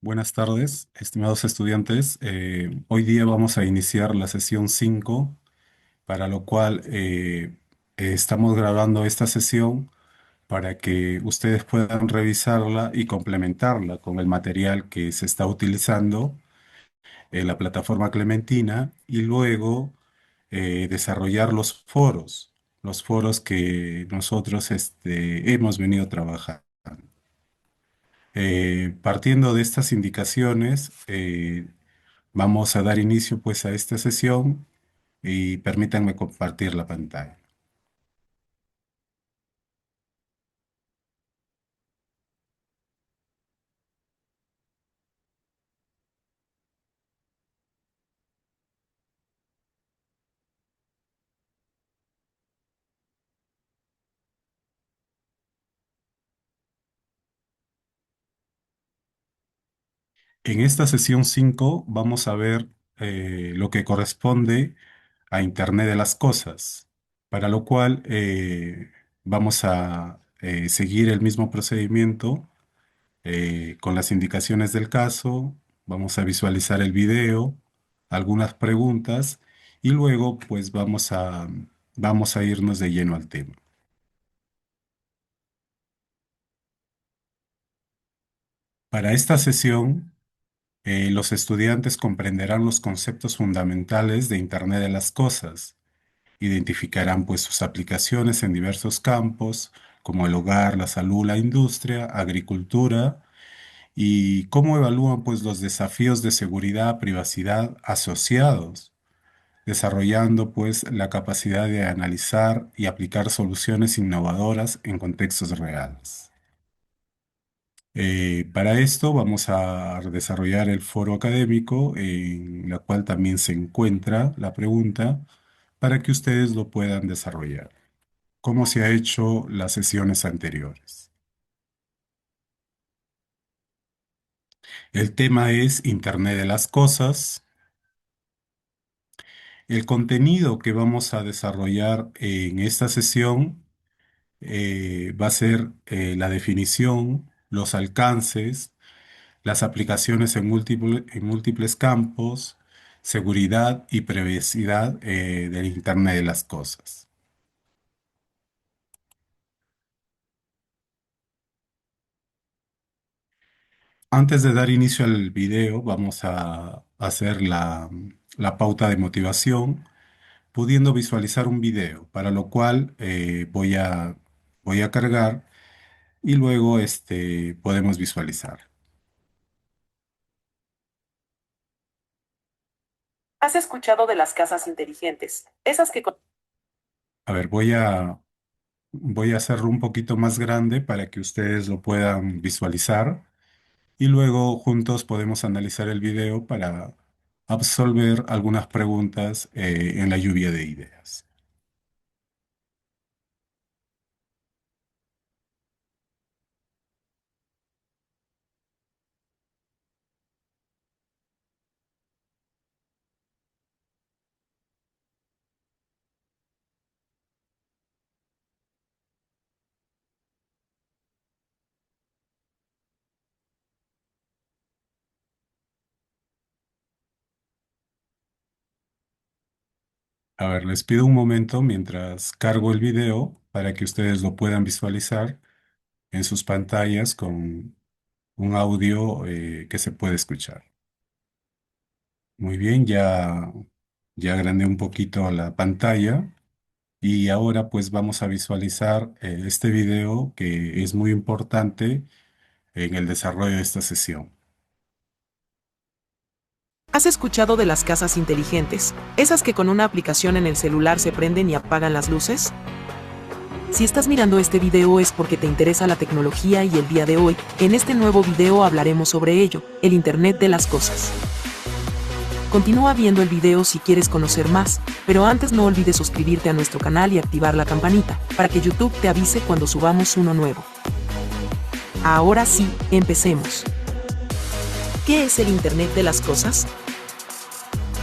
Buenas tardes, estimados estudiantes. Hoy día vamos a iniciar la sesión 5, para lo cual estamos grabando esta sesión para que ustedes puedan revisarla y complementarla con el material que se está utilizando en la plataforma Clementina y luego desarrollar los foros que nosotros hemos venido trabajando. Partiendo de estas indicaciones, vamos a dar inicio pues a esta sesión y permítanme compartir la pantalla. En esta sesión 5 vamos a ver lo que corresponde a Internet de las Cosas, para lo cual vamos a seguir el mismo procedimiento con las indicaciones del caso. Vamos a visualizar el video, algunas preguntas y luego pues vamos a irnos de lleno al tema. Para esta sesión, los estudiantes comprenderán los conceptos fundamentales de Internet de las Cosas, identificarán pues sus aplicaciones en diversos campos, como el hogar, la salud, la industria, agricultura, y cómo evalúan pues los desafíos de seguridad, privacidad asociados, desarrollando pues la capacidad de analizar y aplicar soluciones innovadoras en contextos reales. Para esto vamos a desarrollar el foro académico, en la cual también se encuentra la pregunta para que ustedes lo puedan desarrollar, como se ha hecho las sesiones anteriores. El tema es Internet de las Cosas. El contenido que vamos a desarrollar en esta sesión va a ser la definición, los alcances, las aplicaciones en múltiples campos, seguridad y privacidad del Internet de las Cosas. Antes de dar inicio al video, vamos a hacer la pauta de motivación, pudiendo visualizar un video, para lo cual voy a cargar y luego podemos visualizar. ¿Has escuchado de las casas inteligentes? Esas que... A ver, voy a hacerlo un poquito más grande para que ustedes lo puedan visualizar y luego juntos podemos analizar el video para absolver algunas preguntas en la lluvia de ideas. A ver, les pido un momento mientras cargo el video para que ustedes lo puedan visualizar en sus pantallas con un audio que se puede escuchar. Muy bien, ya agrandé un poquito la pantalla y ahora pues vamos a visualizar este video que es muy importante en el desarrollo de esta sesión. ¿Has escuchado de las casas inteligentes? Esas que con una aplicación en el celular se prenden y apagan las luces. Si estás mirando este video es porque te interesa la tecnología y el día de hoy, en este nuevo video hablaremos sobre ello, el Internet de las Cosas. Continúa viendo el video si quieres conocer más, pero antes no olvides suscribirte a nuestro canal y activar la campanita, para que YouTube te avise cuando subamos uno nuevo. Ahora sí, empecemos. ¿Qué es el Internet de las Cosas?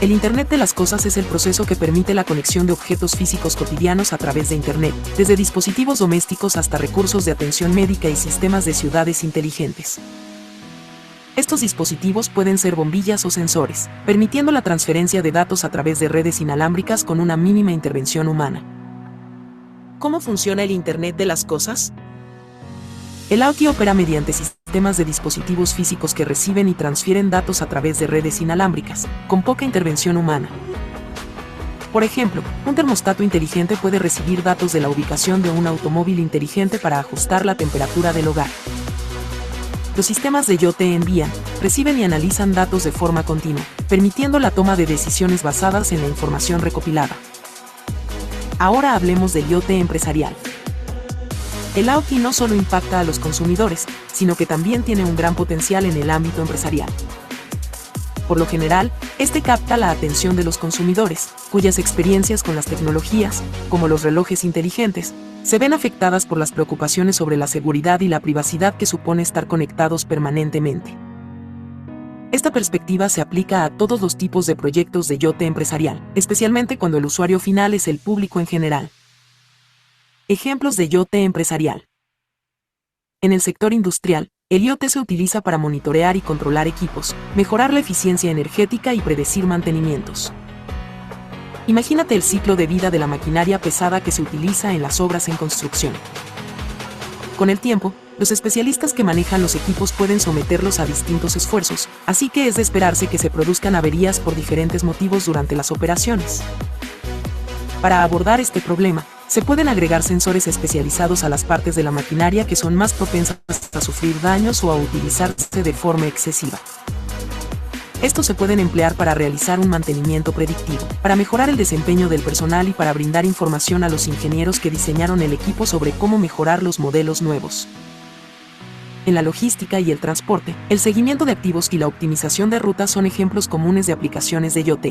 El Internet de las Cosas es el proceso que permite la conexión de objetos físicos cotidianos a través de Internet, desde dispositivos domésticos hasta recursos de atención médica y sistemas de ciudades inteligentes. Estos dispositivos pueden ser bombillas o sensores, permitiendo la transferencia de datos a través de redes inalámbricas con una mínima intervención humana. ¿Cómo funciona el Internet de las cosas? El IoT opera mediante sistemas de dispositivos físicos que reciben y transfieren datos a través de redes inalámbricas, con poca intervención humana. Por ejemplo, un termostato inteligente puede recibir datos de la ubicación de un automóvil inteligente para ajustar la temperatura del hogar. Los sistemas de IoT envían, reciben y analizan datos de forma continua, permitiendo la toma de decisiones basadas en la información recopilada. Ahora hablemos del IoT empresarial. El IoT no solo impacta a los consumidores, sino que también tiene un gran potencial en el ámbito empresarial. Por lo general, este capta la atención de los consumidores, cuyas experiencias con las tecnologías, como los relojes inteligentes, se ven afectadas por las preocupaciones sobre la seguridad y la privacidad que supone estar conectados permanentemente. Esta perspectiva se aplica a todos los tipos de proyectos de IoT empresarial, especialmente cuando el usuario final es el público en general. Ejemplos de IoT empresarial. En el sector industrial, el IoT se utiliza para monitorear y controlar equipos, mejorar la eficiencia energética y predecir mantenimientos. Imagínate el ciclo de vida de la maquinaria pesada que se utiliza en las obras en construcción. Con el tiempo, los especialistas que manejan los equipos pueden someterlos a distintos esfuerzos, así que es de esperarse que se produzcan averías por diferentes motivos durante las operaciones. Para abordar este problema, se pueden agregar sensores especializados a las partes de la maquinaria que son más propensas a sufrir daños o a utilizarse de forma excesiva. Estos se pueden emplear para realizar un mantenimiento predictivo, para mejorar el desempeño del personal y para brindar información a los ingenieros que diseñaron el equipo sobre cómo mejorar los modelos nuevos. En la logística y el transporte, el seguimiento de activos y la optimización de rutas son ejemplos comunes de aplicaciones de IoT.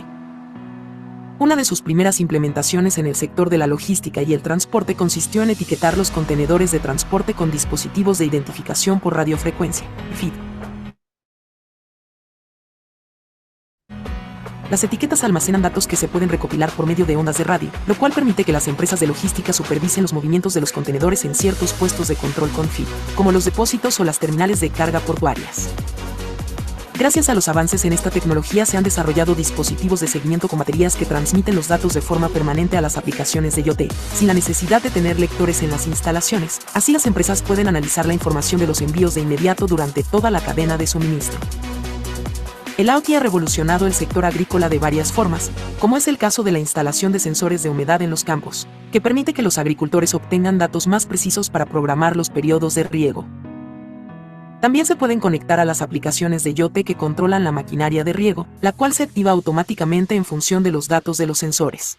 Una de sus primeras implementaciones en el sector de la logística y el transporte consistió en etiquetar los contenedores de transporte con dispositivos de identificación por radiofrecuencia, FID. Las etiquetas almacenan datos que se pueden recopilar por medio de ondas de radio, lo cual permite que las empresas de logística supervisen los movimientos de los contenedores en ciertos puestos de control con FID, como los depósitos o las terminales de carga portuarias. Gracias a los avances en esta tecnología se han desarrollado dispositivos de seguimiento con baterías que transmiten los datos de forma permanente a las aplicaciones de IoT, sin la necesidad de tener lectores en las instalaciones. Así las empresas pueden analizar la información de los envíos de inmediato durante toda la cadena de suministro. El IoT ha revolucionado el sector agrícola de varias formas, como es el caso de la instalación de sensores de humedad en los campos, que permite que los agricultores obtengan datos más precisos para programar los periodos de riego. También se pueden conectar a las aplicaciones de IoT que controlan la maquinaria de riego, la cual se activa automáticamente en función de los datos de los sensores.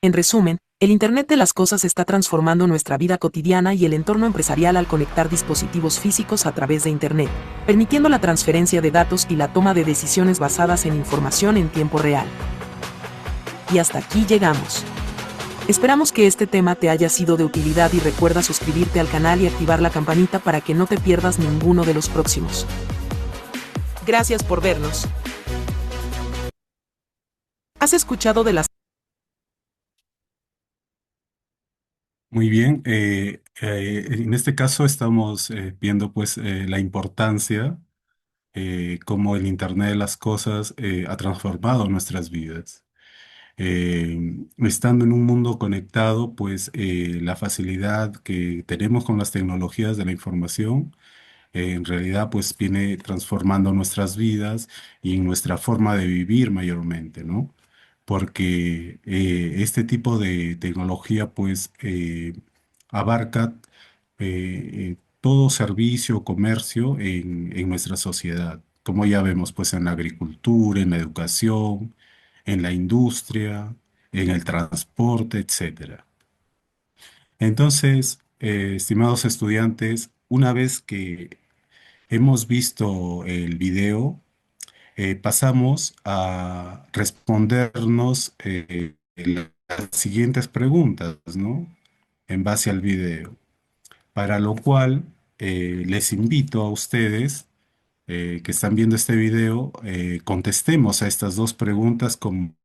En resumen, el Internet de las cosas está transformando nuestra vida cotidiana y el entorno empresarial al conectar dispositivos físicos a través de Internet, permitiendo la transferencia de datos y la toma de decisiones basadas en información en tiempo real. Y hasta aquí llegamos. Esperamos que este tema te haya sido de utilidad y recuerda suscribirte al canal y activar la campanita para que no te pierdas ninguno de los próximos. Gracias por vernos. ¿Has escuchado de las... Muy bien, en este caso estamos viendo pues la importancia, cómo el Internet de las cosas ha transformado nuestras vidas. Estando en un mundo conectado, pues la facilidad que tenemos con las tecnologías de la información, en realidad pues viene transformando nuestras vidas y nuestra forma de vivir mayormente, ¿no? Porque este tipo de tecnología pues abarca todo servicio o comercio en nuestra sociedad, como ya vemos pues en la agricultura, en la educación, en la industria, en el transporte, etcétera. Entonces, estimados estudiantes, una vez que hemos visto el video, pasamos a respondernos las siguientes preguntas, ¿no? En base al video. Para lo cual, les invito a ustedes que están viendo este video, contestemos a estas dos preguntas como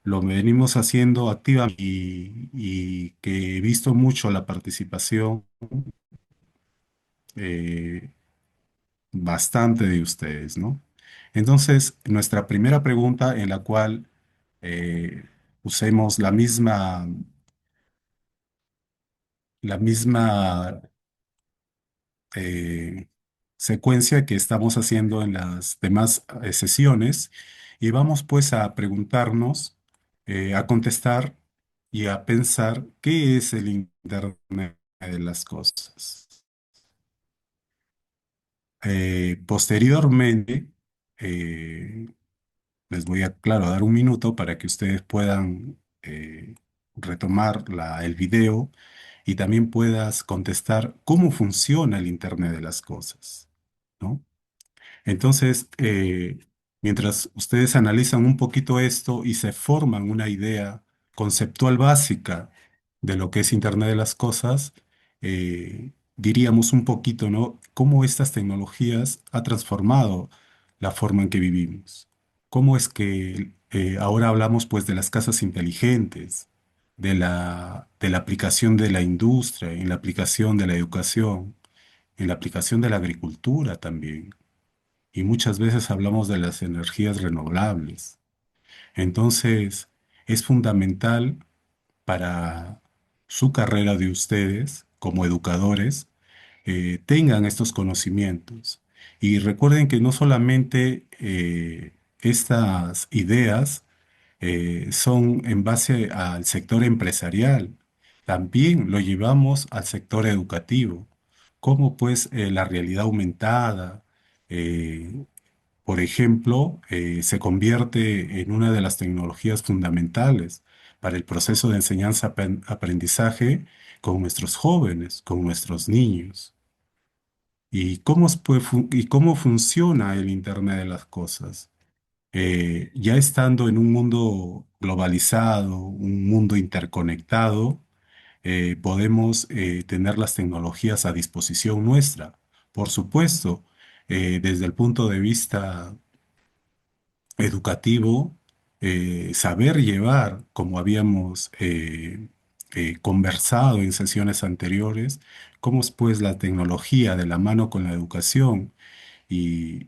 lo venimos haciendo activamente y que he visto mucho la participación. bastante de ustedes, ¿no? Entonces, nuestra primera pregunta en la cual eh, usemos la misma eh, secuencia que estamos haciendo en las demás sesiones y vamos pues a preguntarnos, a contestar y a pensar qué es el Internet de las cosas. Posteriormente, eh, les voy a, claro, dar un minuto para que ustedes puedan retomar el video y también puedas contestar cómo funciona el Internet de las cosas, ¿no? Entonces, mientras ustedes analizan un poquito esto y se forman una idea conceptual básica de lo que es Internet de las cosas, diríamos un poquito, ¿no? Cómo estas tecnologías ha transformado la forma en que vivimos. Cómo es que ahora hablamos pues de las casas inteligentes, de la aplicación de la industria, en la aplicación de la educación, en la aplicación de la agricultura también y muchas veces hablamos de las energías renovables. Entonces, es fundamental para su carrera de ustedes como educadores, tengan estos conocimientos. Y recuerden que no solamente estas ideas son en base al sector empresarial, también lo llevamos al sector educativo, como pues la realidad aumentada, eh, por ejemplo, se convierte en una de las tecnologías fundamentales para el proceso de enseñanza-aprendizaje con nuestros jóvenes, con nuestros niños. ¿Y cómo funciona el Internet de las cosas? Ya estando en un mundo globalizado, un mundo interconectado, podemos tener las tecnologías a disposición nuestra. Por supuesto, desde el punto de vista educativo, saber llevar, como habíamos conversado en sesiones anteriores, cómo es pues la tecnología de la mano con la educación y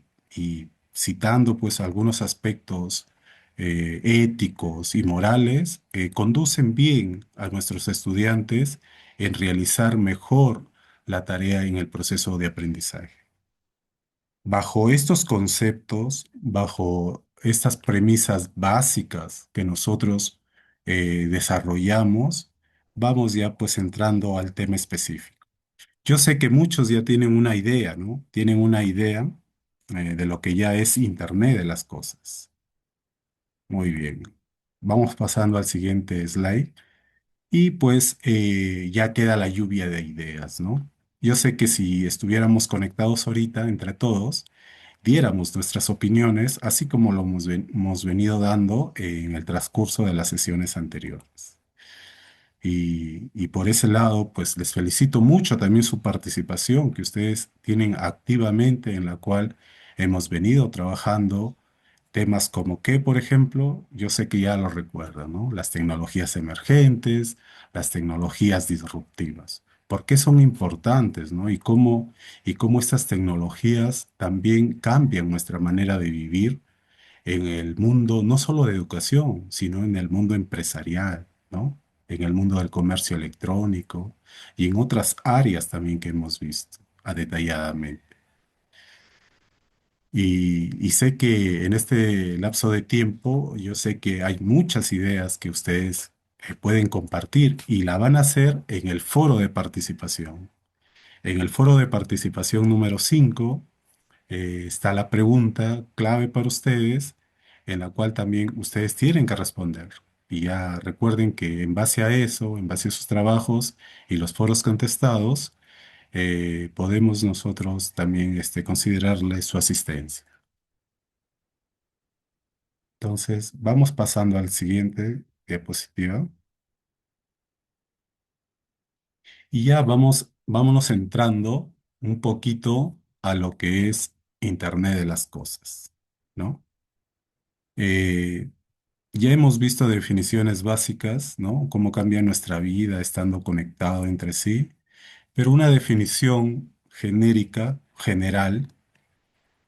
citando pues algunos aspectos éticos y morales, conducen bien a nuestros estudiantes en realizar mejor la tarea en el proceso de aprendizaje. Bajo estos conceptos, bajo estas premisas básicas que nosotros desarrollamos, vamos ya pues entrando al tema específico. Yo sé que muchos ya tienen una idea, ¿no? Tienen una idea de lo que ya es Internet de las cosas. Muy bien. Vamos pasando al siguiente slide. Y pues ya queda la lluvia de ideas, ¿no? Yo sé que si estuviéramos conectados ahorita entre todos, diéramos nuestras opiniones, así como lo hemos venido dando en el transcurso de las sesiones anteriores. Y por ese lado, pues les felicito mucho también su participación que ustedes tienen activamente en la cual hemos venido trabajando temas como que, por ejemplo, yo sé que ya lo recuerdan, ¿no? Las tecnologías emergentes, las tecnologías disruptivas. ¿Por qué son importantes, ¿no? Y cómo estas tecnologías también cambian nuestra manera de vivir en el mundo, no solo de educación, sino en el mundo empresarial, ¿no? En el mundo del comercio electrónico y en otras áreas también que hemos visto detalladamente. Y sé que en este lapso de tiempo, yo sé que hay muchas ideas que ustedes pueden compartir y la van a hacer en el foro de participación. En el foro de participación número 5 está la pregunta clave para ustedes, en la cual también ustedes tienen que responder. Y ya recuerden que en base a eso, en base a sus trabajos y los foros contestados, podemos nosotros también considerarles su asistencia. Entonces, vamos pasando al siguiente diapositiva y ya vámonos entrando un poquito a lo que es Internet de las cosas, ¿no? Eh, Ya hemos visto definiciones básicas, ¿no? Cómo cambia nuestra vida estando conectado entre sí, pero una definición genérica, general,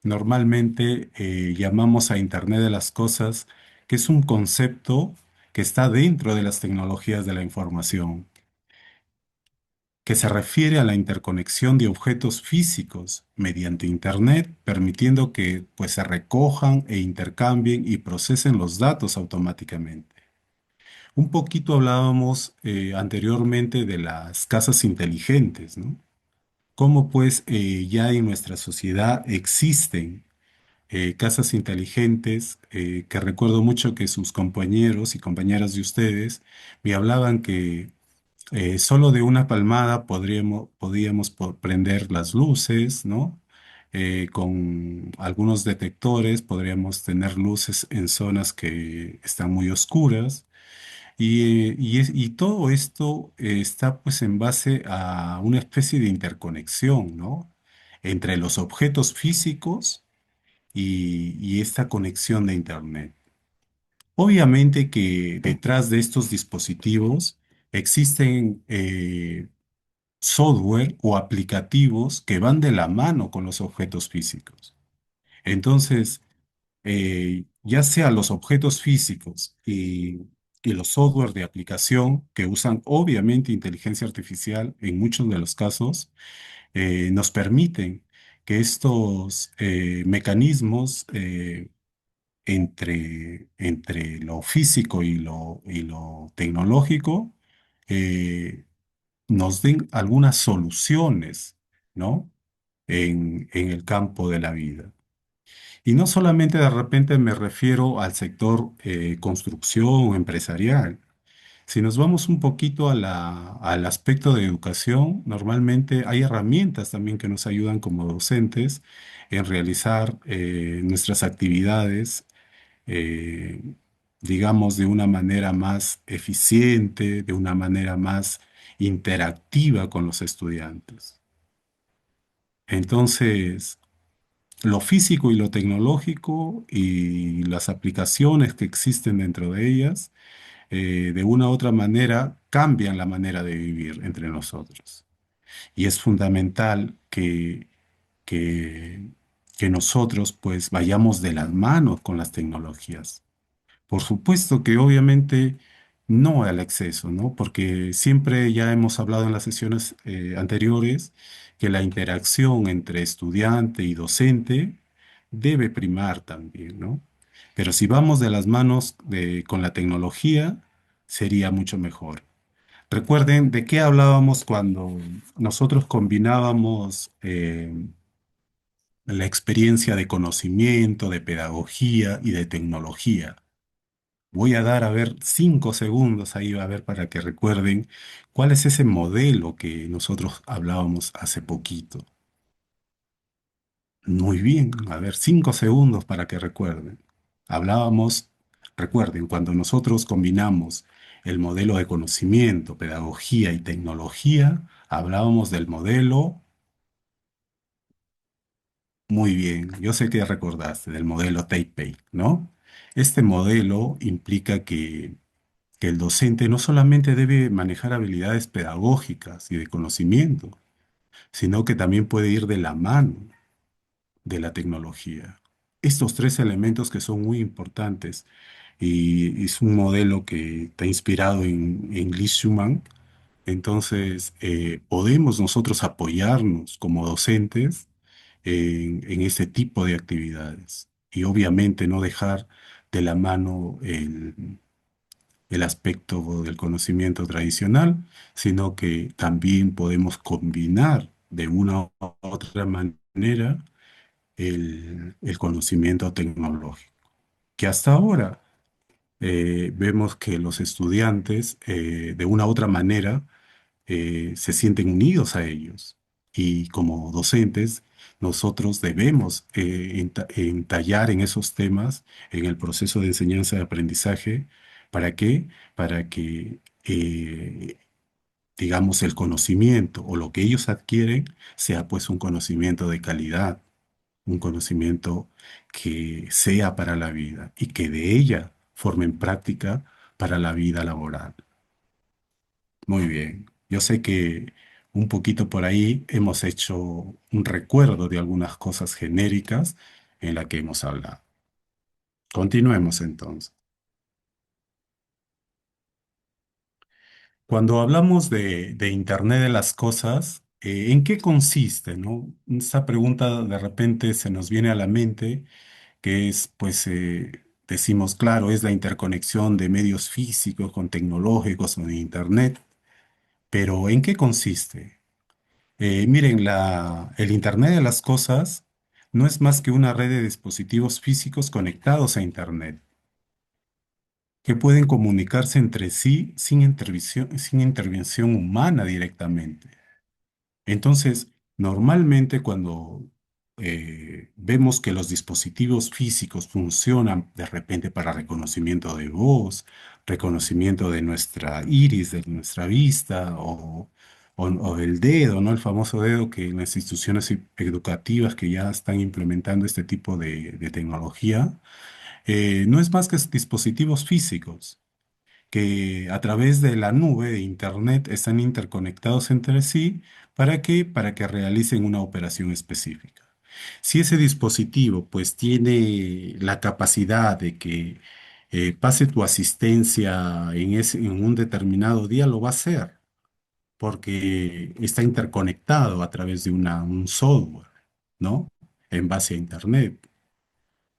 normalmente llamamos a Internet de las Cosas, que es un concepto que está dentro de las tecnologías de la información, que se refiere a la interconexión de objetos físicos mediante Internet, permitiendo que pues, se recojan e intercambien y procesen los datos automáticamente. Un poquito hablábamos anteriormente de las casas inteligentes, ¿no? Cómo pues ya en nuestra sociedad existen casas inteligentes, que recuerdo mucho que sus compañeros y compañeras de ustedes me hablaban que solo de una palmada podíamos prender las luces, ¿no? Con algunos detectores podríamos tener luces en zonas que están muy oscuras. Y todo esto está pues en base a una especie de interconexión, ¿no? Entre los objetos físicos y esta conexión de Internet. Obviamente que detrás de estos dispositivos existen software o aplicativos que van de la mano con los objetos físicos. Entonces, ya sea los objetos físicos y los software de aplicación que usan obviamente inteligencia artificial en muchos de los casos, nos permiten que estos mecanismos entre lo físico y lo tecnológico nos den algunas soluciones, ¿no? En el campo de la vida. Y no solamente de repente me refiero al sector construcción o empresarial. Si nos vamos un poquito al aspecto de educación, normalmente hay herramientas también que nos ayudan como docentes en realizar nuestras actividades, eh, digamos, de una manera más eficiente, de una manera más interactiva con los estudiantes. Entonces, lo físico y lo tecnológico y las aplicaciones que existen dentro de ellas, de una u otra manera, cambian la manera de vivir entre nosotros. Y es fundamental que, que nosotros pues vayamos de las manos con las tecnologías. Por supuesto que obviamente no al exceso, ¿no? Porque siempre ya hemos hablado en las sesiones anteriores que la interacción entre estudiante y docente debe primar también, ¿no? Pero si vamos de las manos con la tecnología, sería mucho mejor. Recuerden de qué hablábamos cuando nosotros combinábamos la experiencia de conocimiento, de pedagogía y de tecnología. Voy a dar, a ver, 5 segundos ahí, a ver, para que recuerden cuál es ese modelo que nosotros hablábamos hace poquito. Muy bien, a ver, 5 segundos para que recuerden. Hablábamos, recuerden, cuando nosotros combinamos el modelo de conocimiento, pedagogía y tecnología, hablábamos del modelo, muy bien, yo sé que recordaste, del modelo Taipei, ¿no? Este modelo implica que el docente no solamente debe manejar habilidades pedagógicas y de conocimiento, sino que también puede ir de la mano de la tecnología. Estos tres elementos que son muy importantes y es un modelo que está inspirado en Lee Schumann, entonces podemos nosotros apoyarnos como docentes en este tipo de actividades y obviamente no dejar de la mano el aspecto del conocimiento tradicional, sino que también podemos combinar de una u otra manera el conocimiento tecnológico, que hasta ahora vemos que los estudiantes de una u otra manera se sienten unidos a ellos. Y como docentes, nosotros debemos entallar en esos temas, en el proceso de enseñanza y aprendizaje. ¿Para qué? Para que, digamos, el conocimiento o lo que ellos adquieren sea pues un conocimiento de calidad, un conocimiento que sea para la vida y que de ella formen práctica para la vida laboral. Muy bien. Yo sé que un poquito por ahí hemos hecho un recuerdo de algunas cosas genéricas en la que hemos hablado. Continuemos entonces. Cuando hablamos de Internet de las cosas, ¿en qué consiste, no? Esta pregunta de repente se nos viene a la mente, que es, pues, decimos, claro, es la interconexión de medios físicos con tecnológicos o de Internet, pero ¿en qué consiste? Miren, el Internet de las cosas no es más que una red de dispositivos físicos conectados a Internet, que pueden comunicarse entre sí sin intervención humana directamente. Entonces, normalmente cuando vemos que los dispositivos físicos funcionan de repente para reconocimiento de voz, reconocimiento de nuestra iris, de nuestra vista o el dedo, ¿no? El famoso dedo que en las instituciones educativas que ya están implementando este tipo de tecnología, no es más que dispositivos físicos que a través de la nube de Internet están interconectados entre sí. ¿Para qué? Para que realicen una operación específica. Si ese dispositivo pues tiene la capacidad de que pase tu asistencia en un determinado día, lo va a hacer, porque está interconectado a través de un software, ¿no? En base a Internet,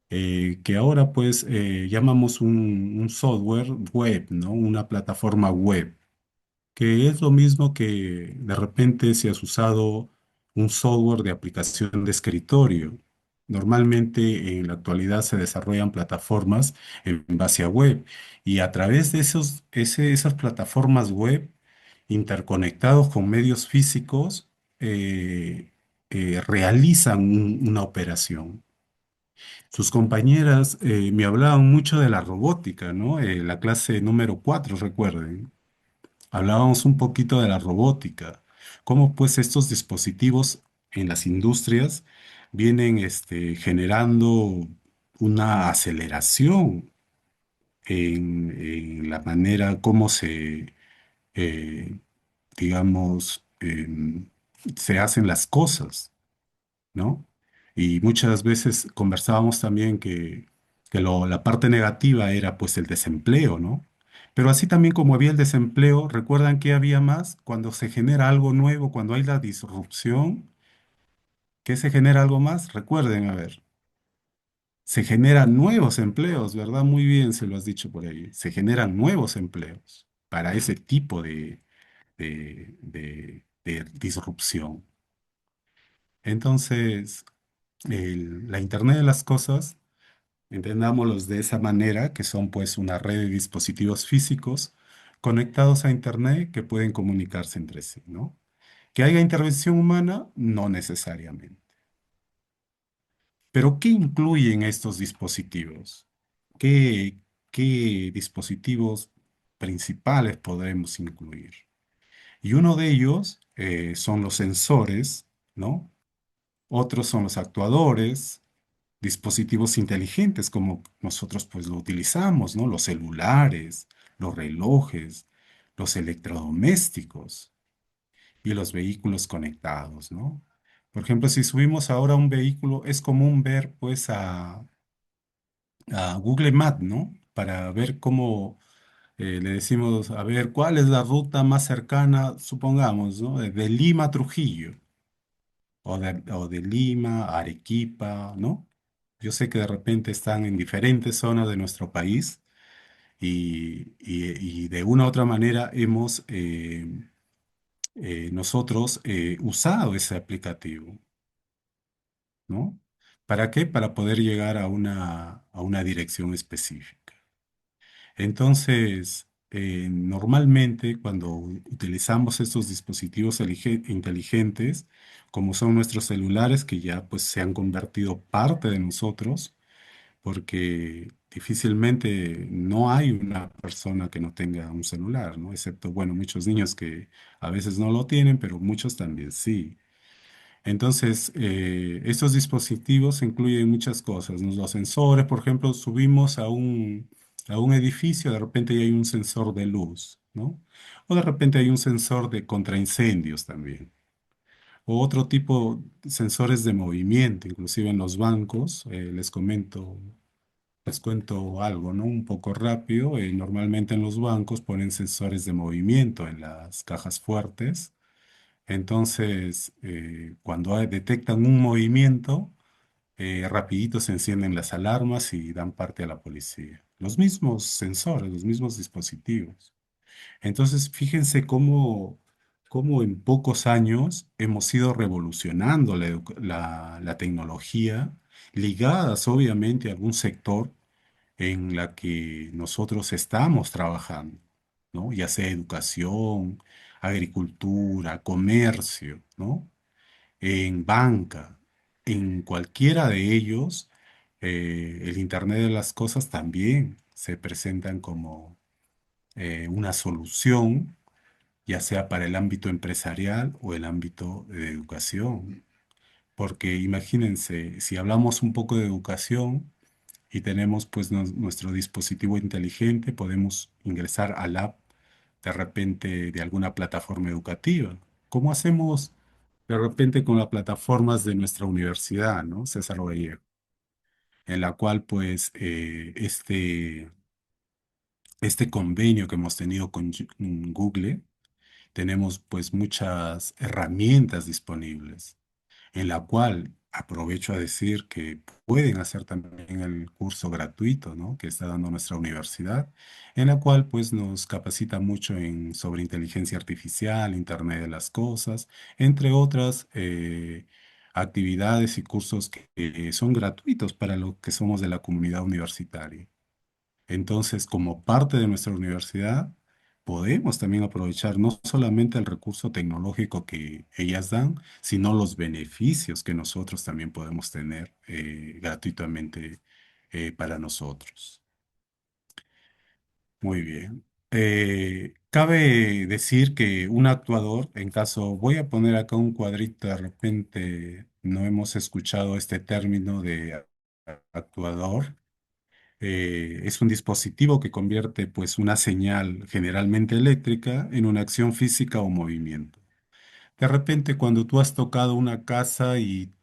que ahora pues llamamos un software web, ¿no? Una plataforma web, que es lo mismo que de repente si has usado un software de aplicación de escritorio. Normalmente en la actualidad se desarrollan plataformas en base a web y a través de esas plataformas web interconectados con medios físicos realizan una operación. Sus compañeras me hablaban mucho de la robótica, ¿no? La clase número 4, recuerden. Hablábamos un poquito de la robótica, cómo pues estos dispositivos en las industrias vienen generando una aceleración en la manera como eh, digamos, se hacen las cosas, ¿no? Y muchas veces conversábamos también que la parte negativa era pues el desempleo, ¿no? Pero así también como había el desempleo, ¿recuerdan que había más? Cuando se genera algo nuevo, cuando hay la disrupción, ¿qué se genera algo más? Recuerden, a ver, se generan nuevos empleos, ¿verdad? Muy bien se lo has dicho por ahí. Se generan nuevos empleos para ese tipo de disrupción. Entonces, la Internet de las cosas, entendámoslos de esa manera, que son pues una red de dispositivos físicos conectados a Internet que pueden comunicarse entre sí, ¿no? Que haya intervención humana, no necesariamente. Pero ¿qué incluyen estos dispositivos? ¿Qué, qué dispositivos principales podremos incluir? Y uno de ellos son los sensores, ¿no? Otros son los actuadores, dispositivos inteligentes como nosotros pues lo utilizamos, ¿no? Los celulares, los relojes, los electrodomésticos y los vehículos conectados, ¿no? Por ejemplo, si subimos ahora a un vehículo, es común ver pues a Google Maps, ¿no? Para ver cómo le decimos, a ver, ¿cuál es la ruta más cercana, supongamos, ¿no? De Lima a Trujillo o de Lima a Arequipa, ¿no? Yo sé que de repente están en diferentes zonas de nuestro país y de una u otra manera hemos nosotros usado ese aplicativo, ¿no? ¿Para qué? Para poder llegar a una dirección específica. Entonces, normalmente cuando utilizamos estos dispositivos inteligentes, como son nuestros celulares, que ya pues se han convertido parte de nosotros, porque difícilmente no hay una persona que no tenga un celular, ¿no? Excepto, bueno, muchos niños que a veces no lo tienen, pero muchos también sí. Entonces, estos dispositivos incluyen muchas cosas, ¿no? Los sensores, por ejemplo, subimos a un edificio, de repente ya hay un sensor de luz. ¿no? O de repente hay un sensor de contraincendios también. O otro tipo, sensores de movimiento, inclusive en los bancos, les cuento algo, ¿no? Un poco rápido. Normalmente en los bancos ponen sensores de movimiento en las cajas fuertes. Entonces, cuando detectan un movimiento, rapidito se encienden las alarmas y dan parte a la policía. Los mismos sensores, los mismos dispositivos. Entonces, fíjense cómo en pocos años hemos ido revolucionando la tecnología, ligadas obviamente a algún sector en la que nosotros estamos trabajando, ¿no? Ya sea educación, agricultura, comercio, ¿no? En banca, en cualquiera de ellos, el Internet de las cosas también se presentan como una solución, ya sea para el ámbito empresarial o el ámbito de educación. Porque imagínense, si hablamos un poco de educación y tenemos pues nuestro dispositivo inteligente, podemos ingresar al app de repente de alguna plataforma educativa. ¿Cómo hacemos de repente con las plataformas de nuestra universidad, ¿no? César Vallejo, en la cual pues este convenio que hemos tenido con Google, tenemos pues muchas herramientas disponibles, en la cual aprovecho a decir que pueden hacer también el curso gratuito, ¿no? Que está dando nuestra universidad, en la cual pues nos capacita mucho sobre inteligencia artificial, Internet de las cosas, entre otras actividades y cursos que son gratuitos para los que somos de la comunidad universitaria. Entonces, como parte de nuestra universidad, podemos también aprovechar no solamente el recurso tecnológico que ellas dan, sino los beneficios que nosotros también podemos tener gratuitamente para nosotros. Muy bien. Cabe decir que un actuador, en caso, voy a poner acá un cuadrito, de repente no hemos escuchado este término de actuador. Es un dispositivo que convierte pues una señal generalmente eléctrica en una acción física o movimiento. De repente cuando tú has tocado una casa y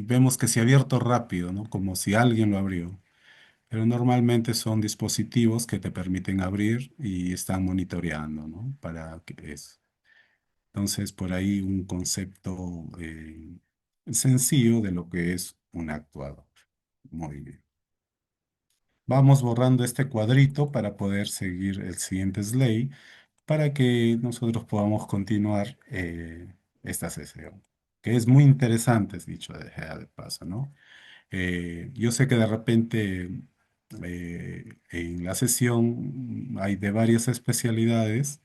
vemos que se ha abierto rápido, ¿no? Como si alguien lo abrió. Pero normalmente son dispositivos que te permiten abrir y están monitoreando, ¿no? Para que eso. Entonces por ahí un concepto sencillo de lo que es un actuador. Muy bien. Vamos borrando este cuadrito para poder seguir el siguiente slide para que nosotros podamos continuar esta sesión, que es muy interesante, es dicho de paso, ¿no? Yo sé que de repente en la sesión hay de varias especialidades,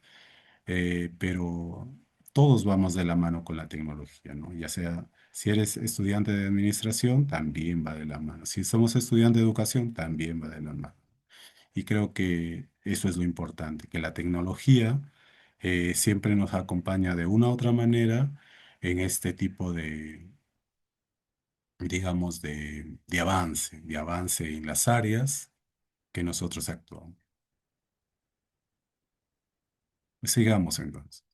pero todos vamos de la mano con la tecnología, ¿no? Ya sea, si eres estudiante de administración, también va de la mano. Si somos estudiantes de educación, también va de la mano. Y creo que eso es lo importante, que la tecnología siempre nos acompaña de una u otra manera en este tipo de, digamos, de avance en las áreas que nosotros actuamos. Sigamos entonces.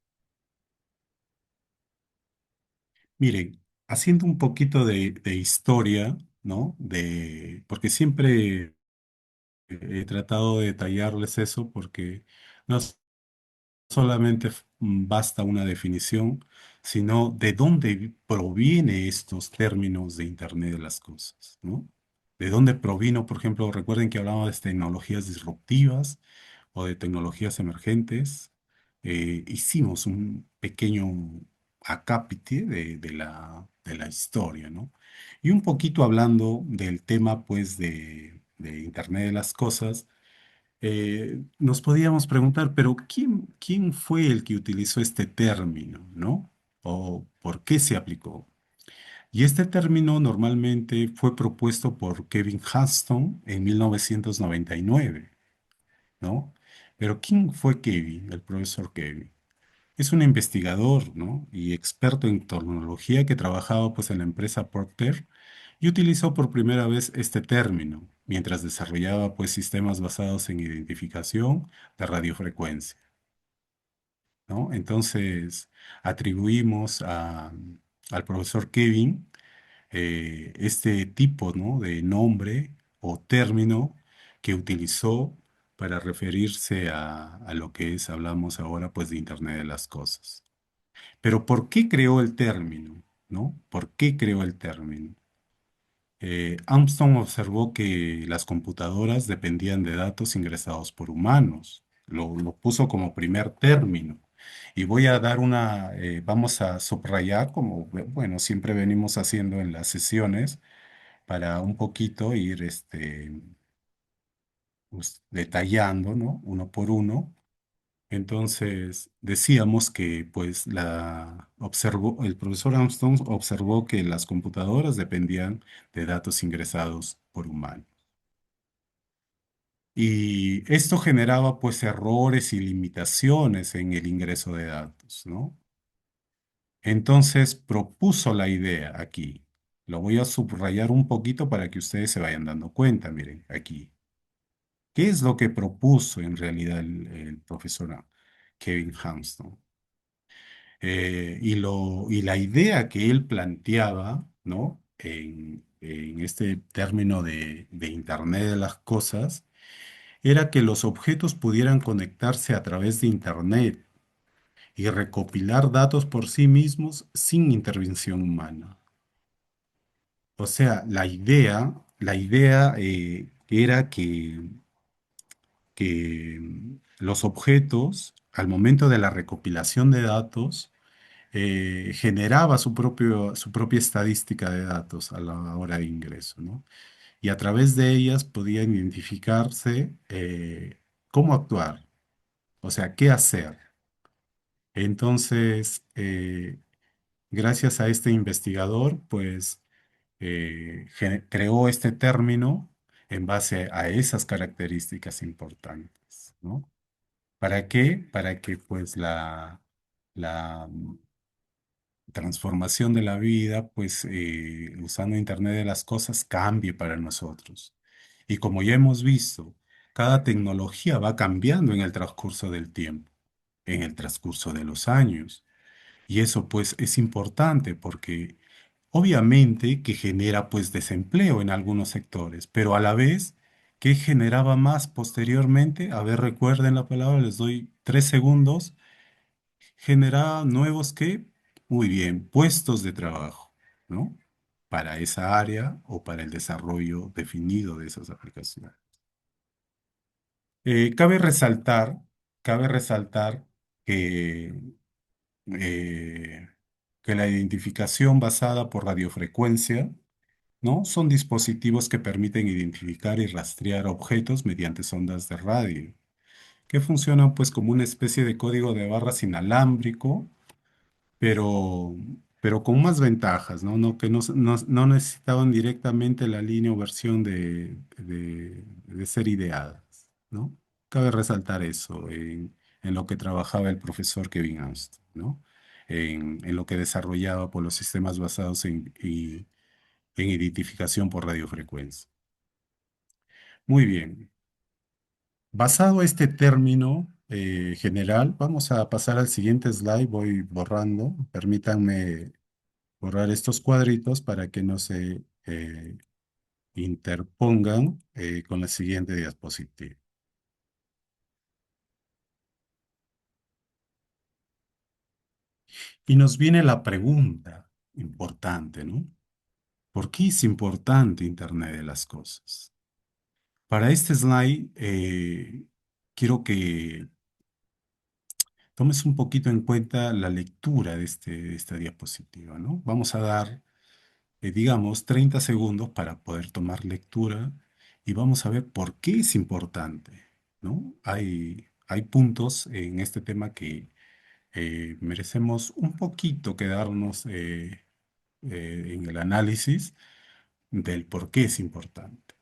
Miren, haciendo un poquito de historia, ¿no? Porque siempre he tratado de detallarles eso porque no solamente basta una definición, sino de dónde proviene estos términos de Internet de las cosas, ¿no? De dónde provino, por ejemplo, recuerden que hablábamos de tecnologías disruptivas o de tecnologías emergentes. Hicimos un pequeño acápite de la historia, ¿no? Y un poquito hablando del tema, pues, de Internet de las cosas, nos podíamos preguntar, pero ¿quién fue el que utilizó este término, ¿no? ¿O por qué se aplicó? Y este término normalmente fue propuesto por Kevin Huston en 1999, ¿no? Pero ¿quién fue Kevin, el profesor Kevin? Es un investigador, ¿no? Y experto en tecnología que trabajaba pues en la empresa Procter y utilizó por primera vez este término mientras desarrollaba pues sistemas basados en identificación de radiofrecuencia, ¿no? Entonces, atribuimos al profesor Kevin este tipo, ¿no?, de nombre o término que utilizó para referirse a lo que es, hablamos ahora, pues, de Internet de las cosas. Pero ¿por qué creó el término? ¿No? ¿Por qué creó el término? Armstrong observó que las computadoras dependían de datos ingresados por humanos. Lo puso como primer término. Y voy a dar vamos a subrayar, como, bueno, siempre venimos haciendo en las sesiones, para un poquito ir pues, detallando, ¿no? Uno por uno. Entonces, decíamos que pues el profesor Armstrong observó que las computadoras dependían de datos ingresados por humanos. Y esto generaba pues errores y limitaciones en el ingreso de datos, ¿no? Entonces propuso la idea aquí. Lo voy a subrayar un poquito para que ustedes se vayan dando cuenta, miren, aquí. ¿Qué es lo que propuso en realidad el profesor Kevin Armstrong? Y la idea que él planteaba, ¿no? En este término de Internet de las cosas, era que los objetos pudieran conectarse a través de Internet y recopilar datos por sí mismos sin intervención humana. O sea, la idea era que los objetos, al momento de la recopilación de datos, generaba su propia estadística de datos a la hora de ingreso, ¿no? Y a través de ellas podían identificarse cómo actuar, o sea, qué hacer. Entonces, gracias a este investigador, pues creó este término en base a esas características importantes, ¿no? ¿Para qué? Para que pues la transformación de la vida, pues usando Internet de las cosas, cambie para nosotros. Y como ya hemos visto, cada tecnología va cambiando en el transcurso del tiempo, en el transcurso de los años. Y eso pues es importante porque obviamente que genera pues desempleo en algunos sectores, pero a la vez, ¿qué generaba más posteriormente? A ver, recuerden la palabra, les doy 3 segundos. Generaba nuevos ¿qué? Muy bien, puestos de trabajo, ¿no? Para esa área o para el desarrollo definido de esas aplicaciones. Eh, cabe resaltar, cabe resaltar que eh, que la identificación basada por radiofrecuencia, ¿no? Son dispositivos que permiten identificar y rastrear objetos mediante ondas de radio, que funcionan pues como una especie de código de barras inalámbrico, pero, pero con más ventajas, ¿no? Que no necesitaban directamente la línea o versión de ser ideadas, ¿no? Cabe resaltar eso en lo que trabajaba el profesor Kevin Armstrong, ¿no? En lo que desarrollaba por los sistemas basados en identificación por radiofrecuencia. Muy bien. Basado este término general, vamos a pasar al siguiente slide. Voy borrando. Permítanme borrar estos cuadritos para que no se interpongan con la siguiente diapositiva. Y nos viene la pregunta importante, ¿no? ¿Por qué es importante Internet de las cosas? Para este slide, quiero que tomes un poquito en cuenta la lectura de esta diapositiva, ¿no? Vamos a dar, digamos, 30 segundos para poder tomar lectura y vamos a ver por qué es importante, ¿no? Hay puntos en este tema que merecemos un poquito quedarnos en el análisis del por qué es importante.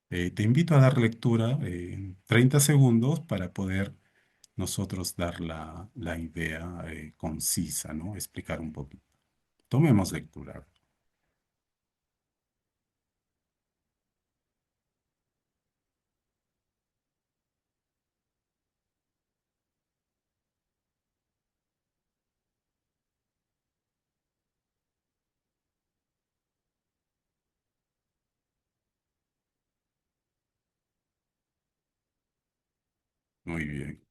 Te invito a dar lectura en 30 segundos para poder nosotros dar la idea concisa, ¿no? Explicar un poquito. Tomemos lectura. Muy bien,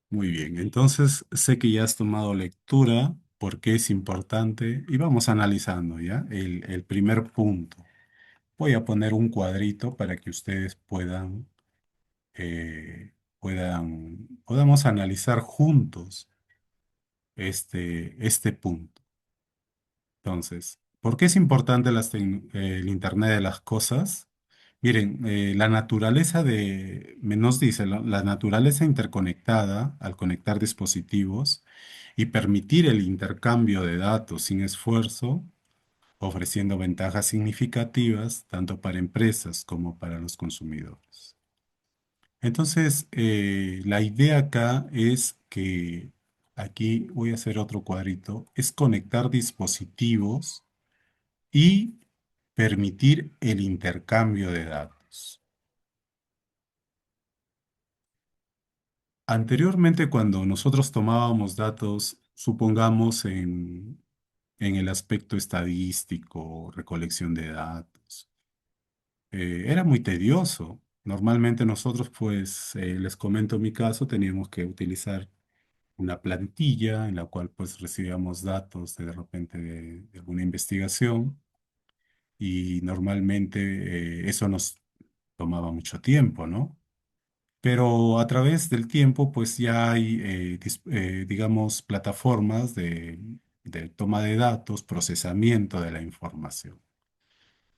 muy bien. Entonces, sé que ya has tomado lectura, por qué es importante, y vamos analizando ya el primer punto. Voy a poner un cuadrito para que ustedes podamos analizar juntos este punto. Entonces, ¿por qué es importante el Internet de las cosas? Miren, la naturaleza nos dice, la naturaleza interconectada al conectar dispositivos y permitir el intercambio de datos sin esfuerzo, ofreciendo ventajas significativas tanto para empresas como para los consumidores. Entonces, la idea acá es que, aquí voy a hacer otro cuadrito, es conectar dispositivos y permitir el intercambio de datos. Anteriormente, cuando nosotros tomábamos datos, supongamos en el aspecto estadístico, recolección de datos, era muy tedioso. Normalmente nosotros, pues, les comento mi caso, teníamos que utilizar una plantilla en la cual pues recibíamos datos de repente de alguna investigación y normalmente eso nos tomaba mucho tiempo, ¿no? Pero a través del tiempo pues ya hay, digamos, plataformas de toma de datos, procesamiento de la información.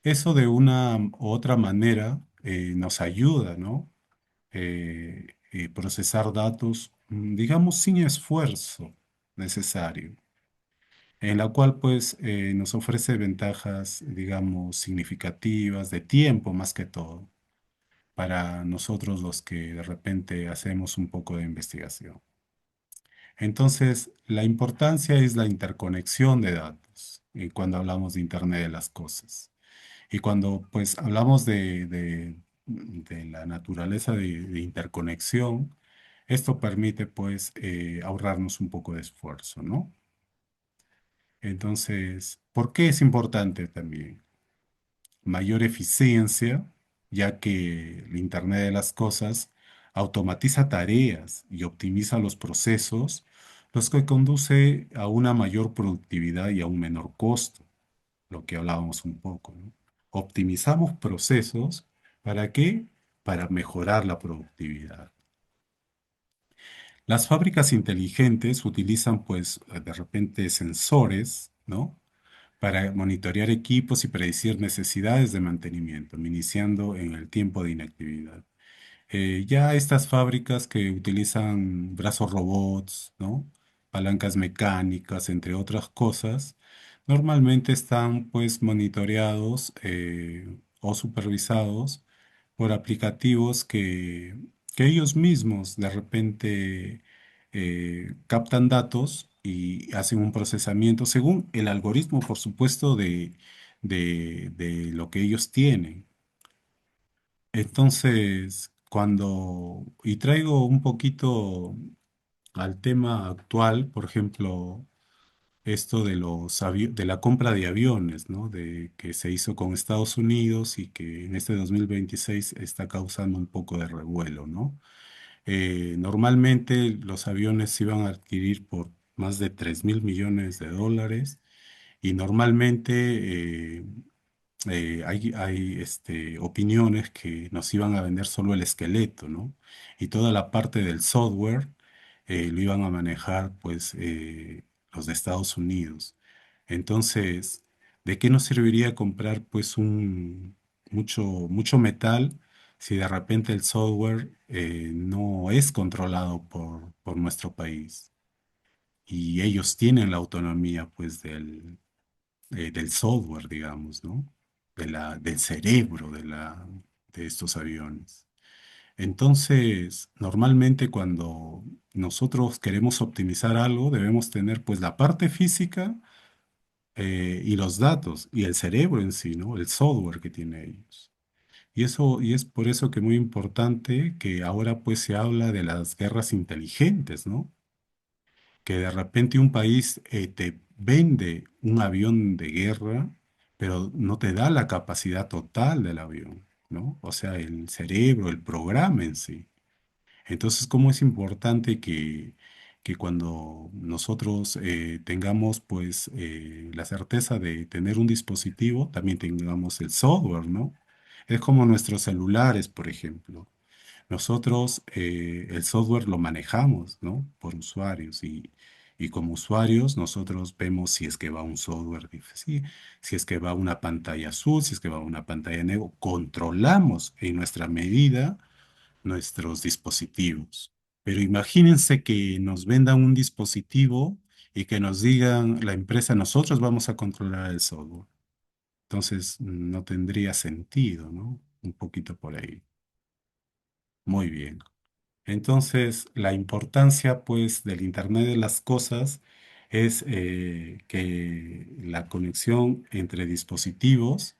Eso de una u otra manera nos ayuda, ¿no? Procesar datos, digamos, sin esfuerzo necesario, en la cual pues nos ofrece ventajas, digamos, significativas de tiempo más que todo, para nosotros los que de repente hacemos un poco de investigación. Entonces, la importancia es la interconexión de datos, cuando hablamos de Internet de las cosas. Y cuando pues hablamos de la naturaleza de interconexión, esto permite pues ahorrarnos un poco de esfuerzo, ¿no? Entonces, ¿por qué es importante también? Mayor eficiencia, ya que el Internet de las cosas automatiza tareas y optimiza los procesos, los que conduce a una mayor productividad y a un menor costo, lo que hablábamos un poco, ¿no? Optimizamos procesos, ¿para qué? Para mejorar la productividad. Las fábricas inteligentes utilizan, pues, de repente sensores, ¿no? Para monitorear equipos y predecir necesidades de mantenimiento, iniciando en el tiempo de inactividad. Ya estas fábricas que utilizan brazos robots, ¿no? Palancas mecánicas, entre otras cosas, normalmente están pues monitoreados o supervisados por aplicativos que ellos mismos de repente captan datos y hacen un procesamiento según el algoritmo, por supuesto, de lo que ellos tienen. Entonces, y traigo un poquito al tema actual, por ejemplo, esto de la compra de aviones, ¿no? Que se hizo con Estados Unidos y que en este 2026 está causando un poco de revuelo, ¿no? Normalmente los aviones se iban a adquirir por más de $3.000 millones y normalmente hay opiniones que nos iban a vender solo el esqueleto, ¿no? Y toda la parte del software lo iban a manejar, pues, los de Estados Unidos. Entonces, ¿de qué nos serviría comprar, pues, mucho metal si de repente el software no es controlado por nuestro país? Y ellos tienen la autonomía, pues, del software, digamos, ¿no? Del cerebro de estos aviones. Entonces, normalmente cuando nosotros queremos optimizar algo, debemos tener pues la parte física y los datos y el cerebro en sí, ¿no? El software que tiene ellos. Y es por eso que muy importante que ahora pues se habla de las guerras inteligentes, ¿no? Que de repente un país te vende un avión de guerra, pero no te da la capacidad total del avión, ¿no? O sea, el cerebro, el programa en sí. Entonces, ¿cómo es importante que cuando nosotros tengamos pues la certeza de tener un dispositivo, también tengamos el software, ¿no? Es como nuestros celulares, por ejemplo. Nosotros el software lo manejamos, ¿no? Por usuarios y como usuarios nosotros vemos si es que va un software, sí, si es que va una pantalla azul, si es que va una pantalla negra, controlamos en nuestra medida nuestros dispositivos. Pero imagínense que nos vendan un dispositivo y que nos digan la empresa, nosotros vamos a controlar el software. Entonces no tendría sentido, ¿no? Un poquito por ahí. Muy bien. Entonces, la importancia, pues, del Internet de las cosas es que la conexión entre dispositivos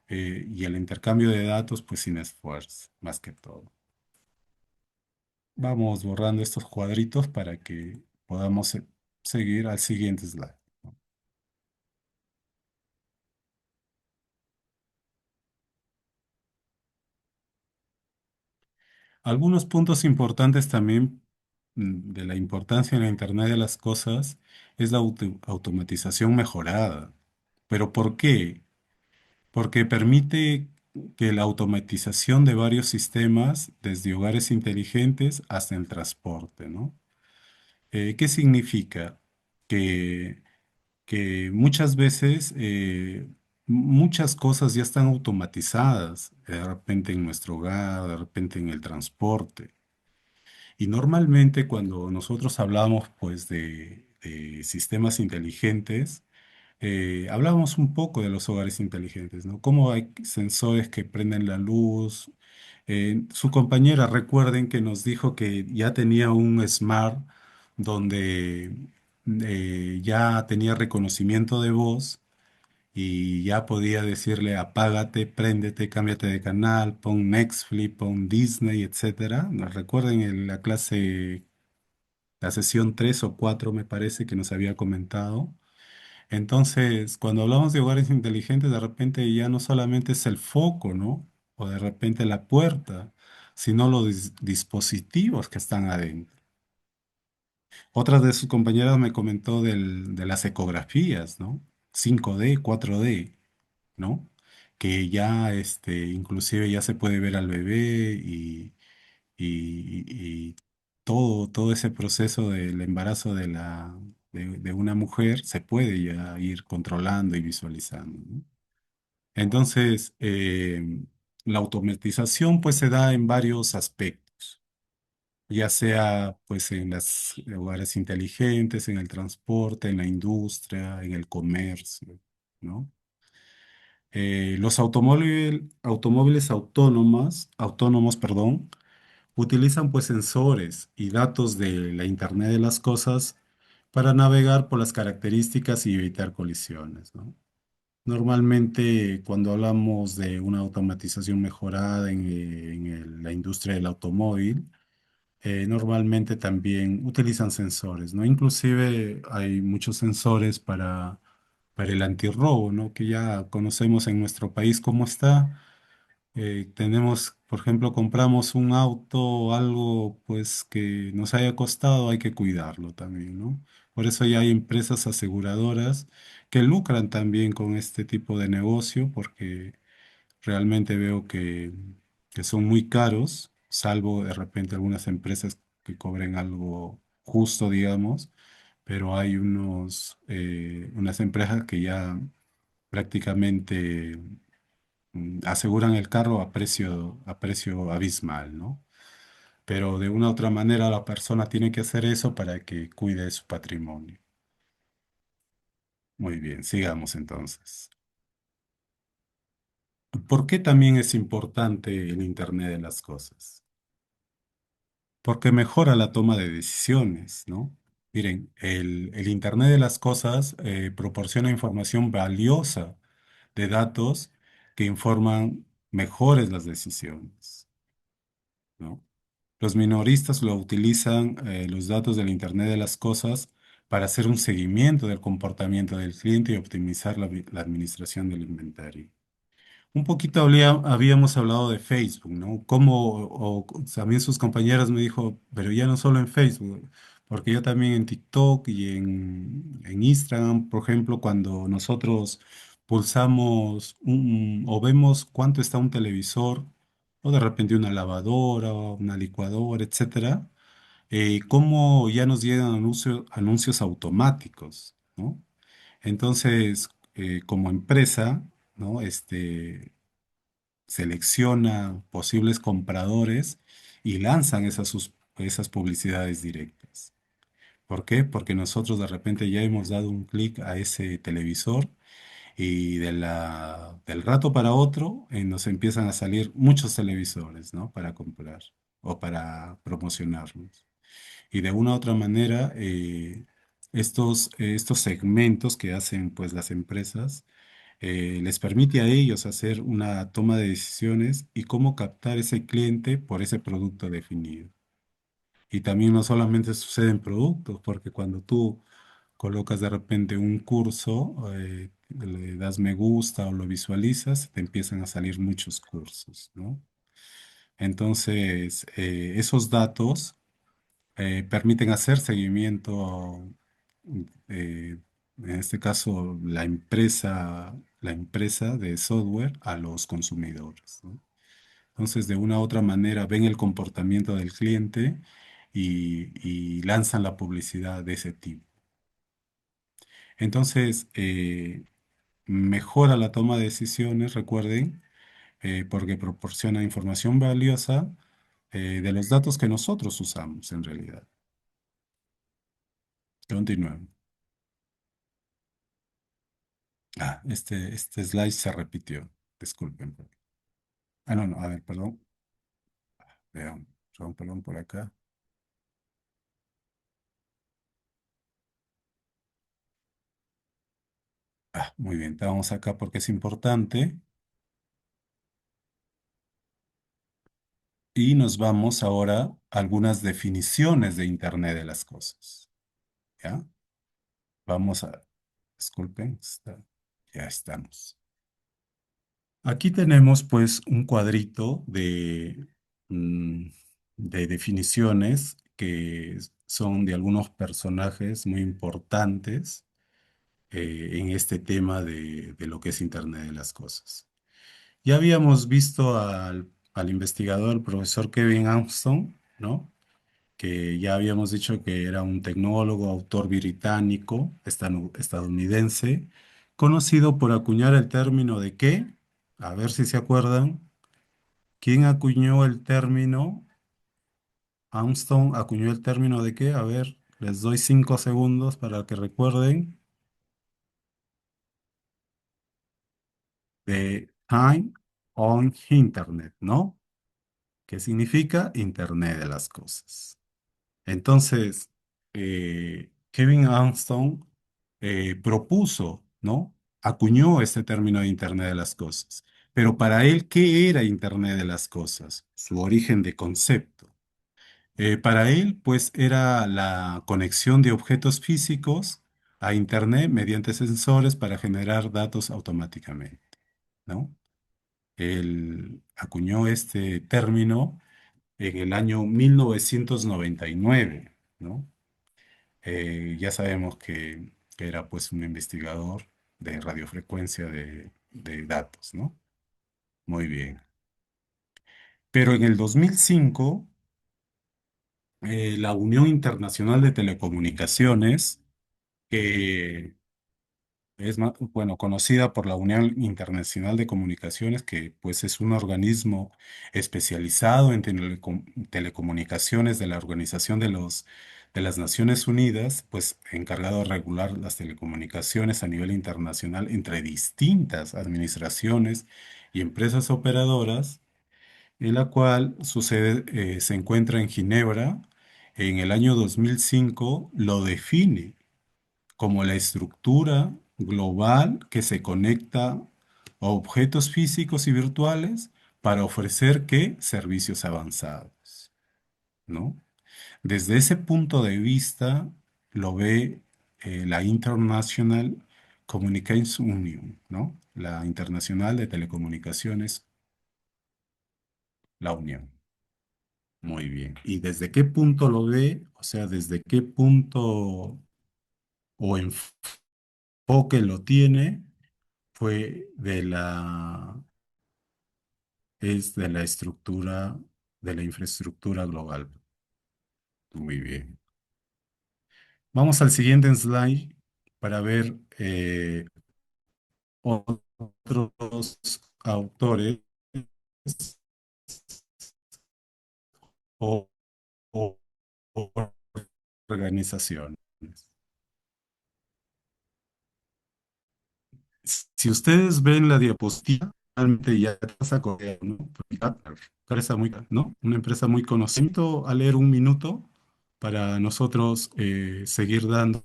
y el intercambio de datos, pues, sin esfuerzo, más que todo. Vamos borrando estos cuadritos para que podamos seguir al siguiente slide. Algunos puntos importantes también de la importancia en la Internet de las cosas es la automatización mejorada. ¿Pero por qué? Porque permite que la automatización de varios sistemas, desde hogares inteligentes hasta el transporte, ¿no? ¿Qué significa? Que, que muchas veces muchas cosas ya están automatizadas, de repente en nuestro hogar, de repente en el transporte. Y normalmente cuando nosotros hablamos pues de sistemas inteligentes, hablamos un poco de los hogares inteligentes, ¿no? Cómo hay sensores que prenden la luz. Su compañera, recuerden que nos dijo que ya tenía un Smart donde ya tenía reconocimiento de voz y ya podía decirle apágate, préndete, cámbiate de canal, pon Netflix, pon Disney, etcétera. Nos recuerden en la clase, la sesión 3 o 4 me parece que nos había comentado. Entonces, cuando hablamos de hogares inteligentes, de repente ya no solamente es el foco, ¿no? O de repente la puerta, sino los dispositivos que están adentro. Otra de sus compañeras me comentó de las ecografías, ¿no? 5D, 4D, ¿no? Que ya, inclusive ya se puede ver al bebé y todo ese proceso del embarazo de una mujer se puede ya ir controlando y visualizando, ¿no? Entonces, la automatización pues se da en varios aspectos, ya sea pues en los hogares inteligentes, en el transporte, en la industria, en el comercio, ¿no? Los automóviles autónomos, perdón, utilizan pues sensores y datos de la Internet de las cosas para navegar por las características y evitar colisiones, ¿no? Normalmente cuando hablamos de una automatización mejorada en la industria del automóvil, normalmente también utilizan sensores, ¿no? Inclusive hay muchos sensores para el antirrobo, ¿no? Que ya conocemos en nuestro país cómo está. Tenemos, por ejemplo, compramos un auto o algo pues que nos haya costado, hay que cuidarlo también, ¿no? Por eso ya hay empresas aseguradoras que lucran también con este tipo de negocio, porque realmente veo que son muy caros, salvo de repente algunas empresas que cobren algo justo, digamos, pero hay unas empresas que ya prácticamente aseguran el carro a precio abismal, ¿no? Pero de una u otra manera la persona tiene que hacer eso para que cuide su patrimonio. Muy bien, sigamos entonces. ¿Por qué también es importante el Internet de las cosas? Porque mejora la toma de decisiones, ¿no? Miren, el Internet de las cosas proporciona información valiosa de datos que informan mejores las decisiones, ¿no? Los minoristas lo utilizan los datos del Internet de las cosas para hacer un seguimiento del comportamiento del cliente y optimizar la administración del inventario. Un poquito habíamos hablado de Facebook, ¿no? También sus compañeras me dijo, pero ya no solo en Facebook, porque yo también en TikTok y en Instagram, por ejemplo, cuando nosotros pulsamos o vemos cuánto está un televisor, o de repente una lavadora, o una licuadora, etcétera, cómo ya nos llegan anuncios automáticos, ¿no? Entonces, como empresa, ¿no? Selecciona posibles compradores y lanzan esas publicidades directas. ¿Por qué? Porque nosotros de repente ya hemos dado un clic a ese televisor y del rato para otro nos empiezan a salir muchos televisores, ¿no? Para comprar o para promocionarlos. Y de una u otra manera, estos segmentos que hacen pues las empresas les permite a ellos hacer una toma de decisiones y cómo captar ese cliente por ese producto definido. Y también no solamente sucede en productos, porque cuando tú colocas de repente un curso, le das me gusta o lo visualizas, te empiezan a salir muchos cursos, ¿no? Entonces, esos datos permiten hacer seguimiento, eh, en este caso, la empresa de software a los consumidores, ¿no? Entonces, de una u otra manera, ven el comportamiento del cliente y lanzan la publicidad de ese tipo. Entonces, mejora la toma de decisiones, recuerden, porque proporciona información valiosa de los datos que nosotros usamos en realidad. Continuemos. Este slide se repitió. Disculpen. No, no, a ver, perdón. Vean, perdón por acá. Muy bien, vamos acá porque es importante. Y nos vamos ahora a algunas definiciones de Internet de las cosas. ¿Ya? Vamos a, disculpen, ya estamos. Aquí tenemos pues un cuadrito mm, de definiciones que son de algunos personajes muy importantes en este tema de lo que es Internet de las Cosas. Ya habíamos visto al investigador, el profesor Kevin Armstrong, ¿no? Que ya habíamos dicho que era un tecnólogo, autor británico, estadounidense, conocido por acuñar el término de qué, a ver si se acuerdan, ¿quién acuñó el término? Armstrong acuñó el término de qué, a ver, les doy 5 segundos para que recuerden, de Time on Internet, ¿no? ¿Qué significa Internet de las cosas? Entonces, Kevin Armstrong propuso, ¿no? Acuñó este término de Internet de las cosas. Pero para él, ¿qué era Internet de las cosas? Su origen de concepto. Para él, pues, era la conexión de objetos físicos a Internet mediante sensores para generar datos automáticamente, ¿no? Él acuñó este término en el año 1999, ¿no? Ya sabemos que era pues un investigador de radiofrecuencia de datos, ¿no? Muy bien. Pero en el 2005, la Unión Internacional de Telecomunicaciones, que bueno, conocida por la Unión Internacional de Comunicaciones, que pues es un organismo especializado en telecomunicaciones de la Organización de las Naciones Unidas, pues encargado de regular las telecomunicaciones a nivel internacional entre distintas administraciones y empresas operadoras, en la cual su sede se encuentra en Ginebra. En el año 2005 lo define como la estructura global que se conecta a objetos físicos y virtuales para ofrecer ¿qué? Servicios avanzados, ¿no? Desde ese punto de vista lo ve la International Communications Union, ¿no? La Internacional de Telecomunicaciones, la Unión. Muy bien. ¿Y desde qué punto lo ve? O sea, ¿desde qué punto o enfoque lo tiene? Fue es de la estructura, de la infraestructura global. Muy bien. Vamos al siguiente slide para ver otros autores o, o- o organizaciones. Si ustedes ven la diapositiva, realmente ya pasa con ¿no? Empresa muy, ¿no? Una empresa muy conocida. Invito a leer un minuto para nosotros seguir dando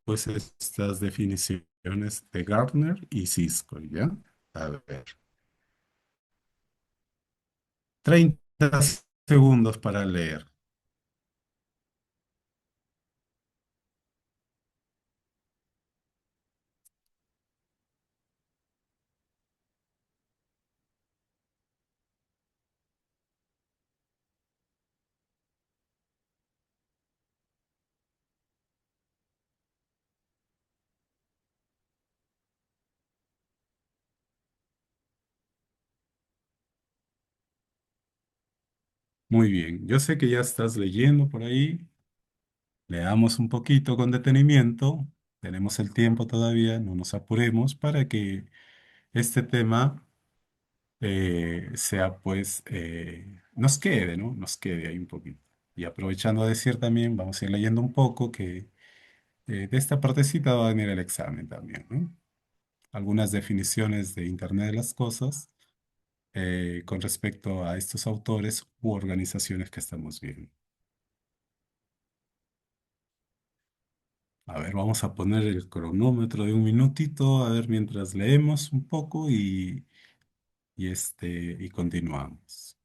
pues estas definiciones de Gartner y Cisco, ¿ya? A ver, 30 segundos para leer. Muy bien, yo sé que ya estás leyendo por ahí. Leamos un poquito con detenimiento. Tenemos el tiempo todavía, no nos apuremos para que este tema sea pues, nos quede, ¿no? Nos quede ahí un poquito. Y aprovechando a decir también, vamos a ir leyendo un poco que de esta partecita va a venir el examen también, ¿no? Algunas definiciones de Internet de las Cosas con respecto a estos autores u organizaciones que estamos viendo. A ver, vamos a poner el cronómetro de un minutito, a ver mientras leemos un poco y continuamos.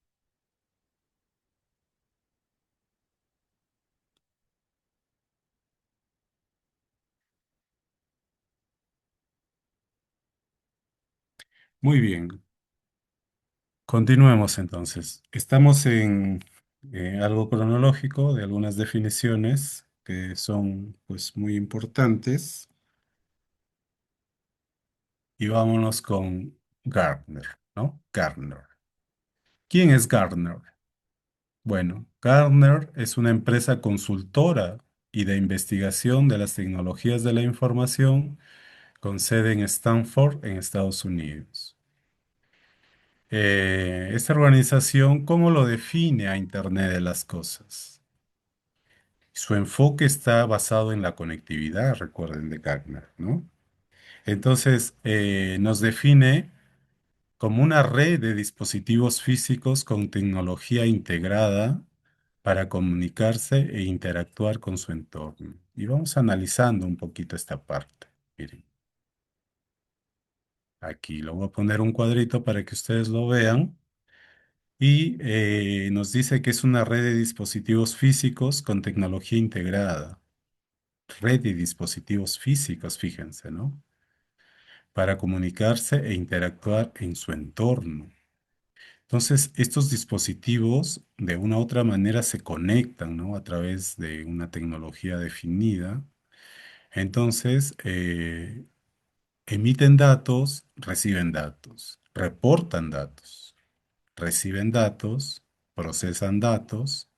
Muy bien, continuemos entonces. Estamos en algo cronológico de algunas definiciones que son pues muy importantes y vámonos con Gartner, ¿no? Gartner. ¿Quién es Gartner? Bueno, Gartner es una empresa consultora y de investigación de las tecnologías de la información con sede en Stanford, en Estados Unidos. Esta organización, ¿cómo lo define a Internet de las Cosas? Su enfoque está basado en la conectividad, recuerden de Gartner, ¿no? Entonces, nos define como una red de dispositivos físicos con tecnología integrada para comunicarse e interactuar con su entorno. Y vamos analizando un poquito esta parte. Miren, aquí lo voy a poner un cuadrito para que ustedes lo vean. Y nos dice que es una red de dispositivos físicos con tecnología integrada. Red de dispositivos físicos, fíjense, ¿no? Para comunicarse e interactuar en su entorno. Entonces, estos dispositivos de una u otra manera se conectan, ¿no? A través de una tecnología definida. Entonces, emiten datos, reciben datos, reportan datos, reciben datos, procesan datos,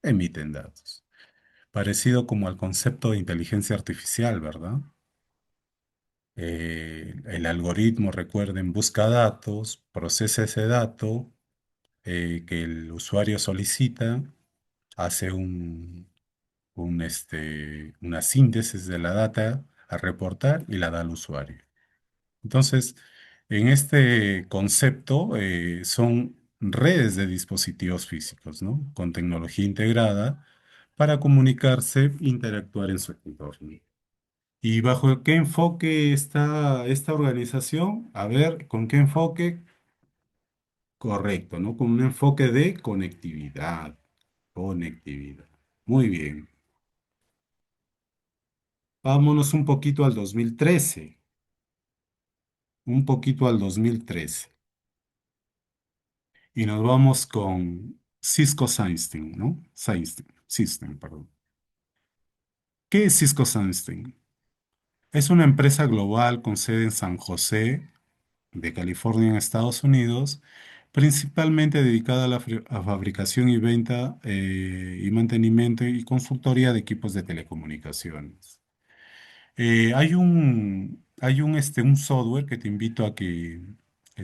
emiten datos. Parecido como al concepto de inteligencia artificial, ¿verdad? El algoritmo, recuerden, busca datos, procesa ese dato que el usuario solicita, hace una síntesis de la data a reportar y la da al usuario. Entonces, en este concepto son redes de dispositivos físicos, ¿no? Con tecnología integrada para comunicarse, interactuar en su entorno. ¿Y bajo qué enfoque está esta organización? A ver, ¿con qué enfoque? Correcto, ¿no? Con un enfoque de conectividad. Conectividad. Muy bien. Vámonos un poquito al 2013, un poquito al 2013. Y nos vamos con Cisco System, ¿no? System, perdón. ¿Qué es Cisco System? Es una empresa global con sede en San José, de California, en Estados Unidos, principalmente dedicada a la a fabricación y venta y mantenimiento y consultoría de equipos de telecomunicaciones. Un software que te invito a que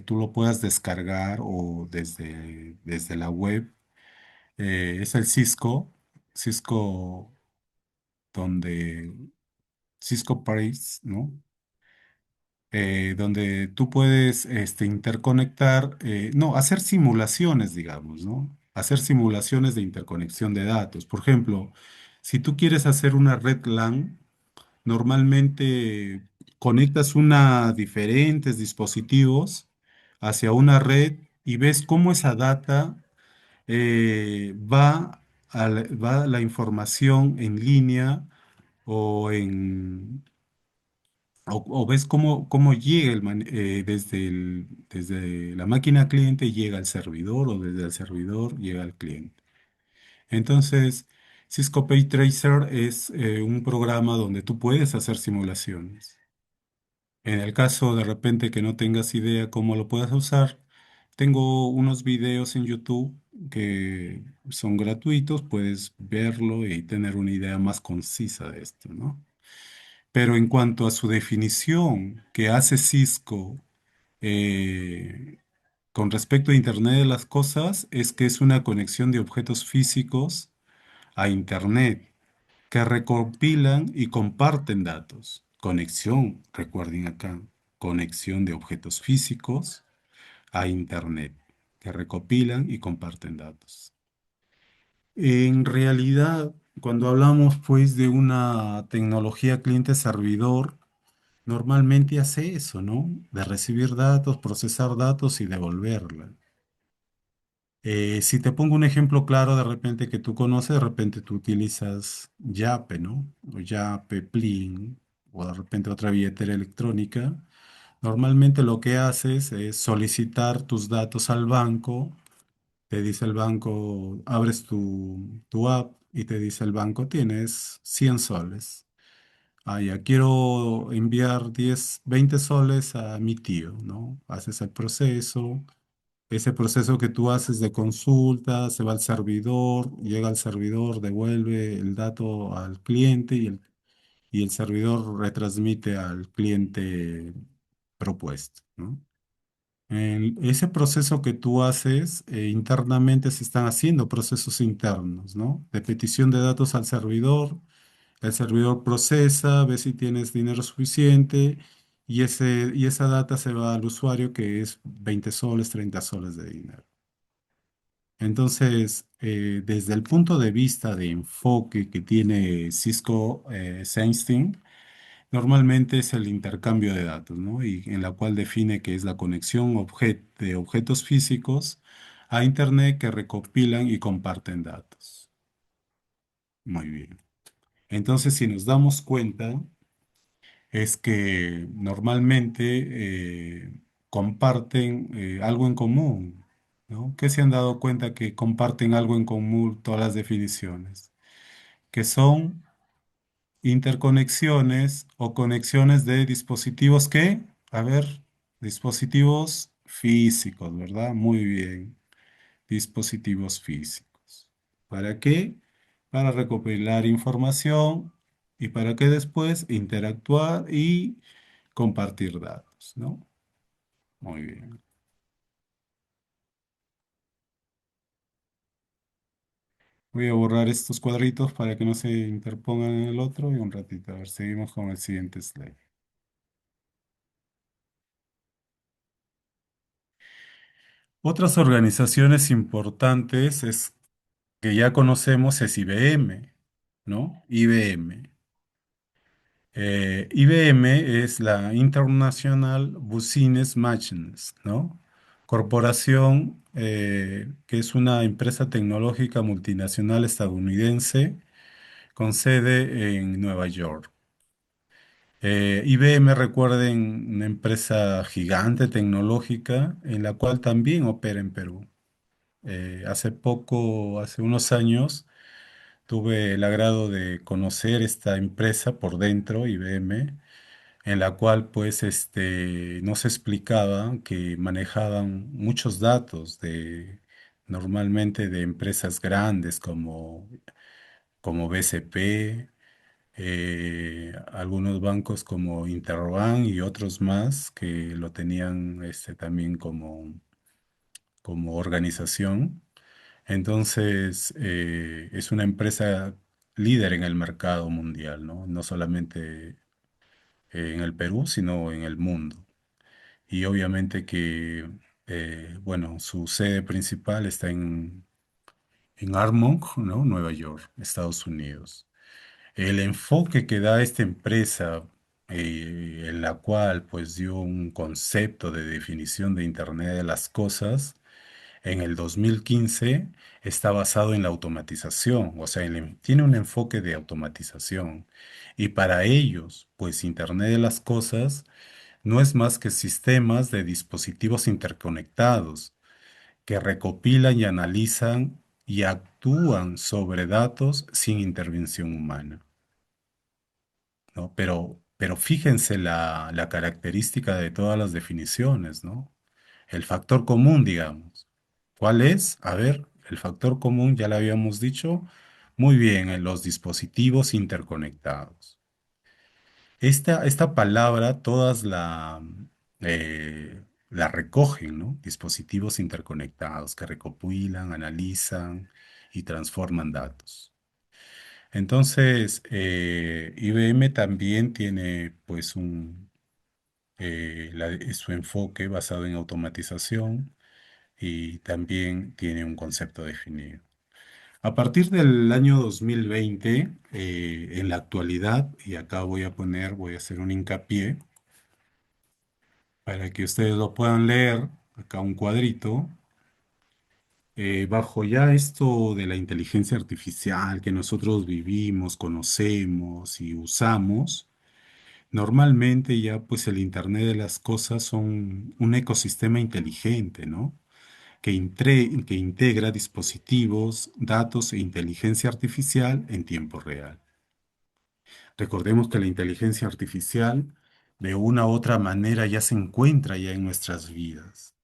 tú lo puedas descargar o desde la web. Es el Cisco, donde Cisco Paris, ¿no? Donde tú puedes interconectar, no, hacer simulaciones, digamos, ¿no? Hacer simulaciones de interconexión de datos. Por ejemplo, si tú quieres hacer una red LAN, normalmente conectas una diferentes dispositivos hacia una red y ves cómo esa data va la información en línea o o ves cómo llega desde la máquina cliente llega al servidor o desde el servidor llega al cliente. Entonces, Cisco PayTracer es un programa donde tú puedes hacer simulaciones. En el caso de repente que no tengas idea cómo lo puedas usar, tengo unos videos en YouTube que son gratuitos, puedes verlo y tener una idea más concisa de esto, ¿no? Pero en cuanto a su definición que hace Cisco eh, con respecto a Internet de las Cosas, es que es una conexión de objetos físicos a Internet que recopilan y comparten datos. Conexión, recuerden acá, conexión de objetos físicos a Internet, que recopilan y comparten datos. En realidad, cuando hablamos pues de una tecnología cliente-servidor, normalmente hace eso, ¿no? De recibir datos, procesar datos y devolverla. Si te pongo un ejemplo claro de repente que tú conoces, de repente tú utilizas Yape, ¿no? O Yape, Plin, o de repente otra billetera electrónica. Normalmente lo que haces es solicitar tus datos al banco. Te dice el banco, abres tu app y te dice el banco, tienes 100 soles. Ah, ya quiero enviar 10 20 soles a mi tío, ¿no? Haces el proceso. Ese proceso que tú haces de consulta, se va al servidor, llega al servidor, devuelve el dato al cliente y el servidor retransmite al cliente propuesto, ¿no? Ese proceso que tú haces, internamente se están haciendo procesos internos, ¿no? De petición de datos al servidor, el servidor procesa, ve si tienes dinero suficiente y esa data se va al usuario que es 20 soles, 30 soles de dinero. Entonces, desde el punto de vista de enfoque que tiene Cisco SainStream, normalmente es el intercambio de datos, ¿no? Y en la cual define que es la conexión de objetos físicos a Internet que recopilan y comparten datos. Muy bien. Entonces, si nos damos cuenta, es que normalmente comparten algo en común, ¿no? ¿Qué se han dado cuenta que comparten algo en común todas las definiciones? Que son interconexiones o conexiones de dispositivos que, a ver, dispositivos físicos, ¿verdad? Muy bien, dispositivos físicos. ¿Para qué? Para recopilar información y para que después interactuar y compartir datos, ¿no? Muy bien. Voy a borrar estos cuadritos para que no se interpongan en el otro y un ratito, a ver, seguimos con el siguiente slide. Otras organizaciones importantes que ya conocemos es IBM, ¿no? IBM. IBM es la International Business Machines, ¿no? Corporación que es una empresa tecnológica multinacional estadounidense con sede en Nueva York. IBM, recuerden, una empresa gigante tecnológica en la cual también opera en Perú. Hace poco, hace unos años, tuve el agrado de conocer esta empresa por dentro, IBM, en la cual pues nos explicaba que manejaban muchos datos normalmente de empresas grandes como BCP, algunos bancos como Interbank y otros más que lo tenían también como organización. Entonces, es una empresa líder en el mercado mundial, ¿no? No solamente en el Perú, sino en el mundo. Y obviamente que, bueno, su sede principal está en Armonk, ¿no? Nueva York, Estados Unidos. El enfoque que da esta empresa, en la cual pues dio un concepto de definición de Internet de las cosas, en el 2015 está basado en la automatización, o sea, tiene un enfoque de automatización. Y para ellos, pues Internet de las cosas no es más que sistemas de dispositivos interconectados que recopilan y analizan y actúan sobre datos sin intervención humana, ¿no? Pero fíjense la característica de todas las definiciones, ¿no? El factor común, digamos. ¿Cuál es? A ver, el factor común ya lo habíamos dicho. Muy bien, en los dispositivos interconectados. Esta palabra todas la recogen, ¿no? Dispositivos interconectados que recopilan, analizan y transforman datos. Entonces, IBM también tiene pues su enfoque basado en automatización y también tiene un concepto definido. A partir del año 2020, en la actualidad, y acá voy a hacer un hincapié para que ustedes lo puedan leer, acá un cuadrito, bajo ya esto de la inteligencia artificial que nosotros vivimos, conocemos y usamos. Normalmente ya pues el Internet de las cosas son un ecosistema inteligente, ¿no? Que integra dispositivos, datos e inteligencia artificial en tiempo real. Recordemos que la inteligencia artificial de una u otra manera ya se encuentra ya en nuestras vidas.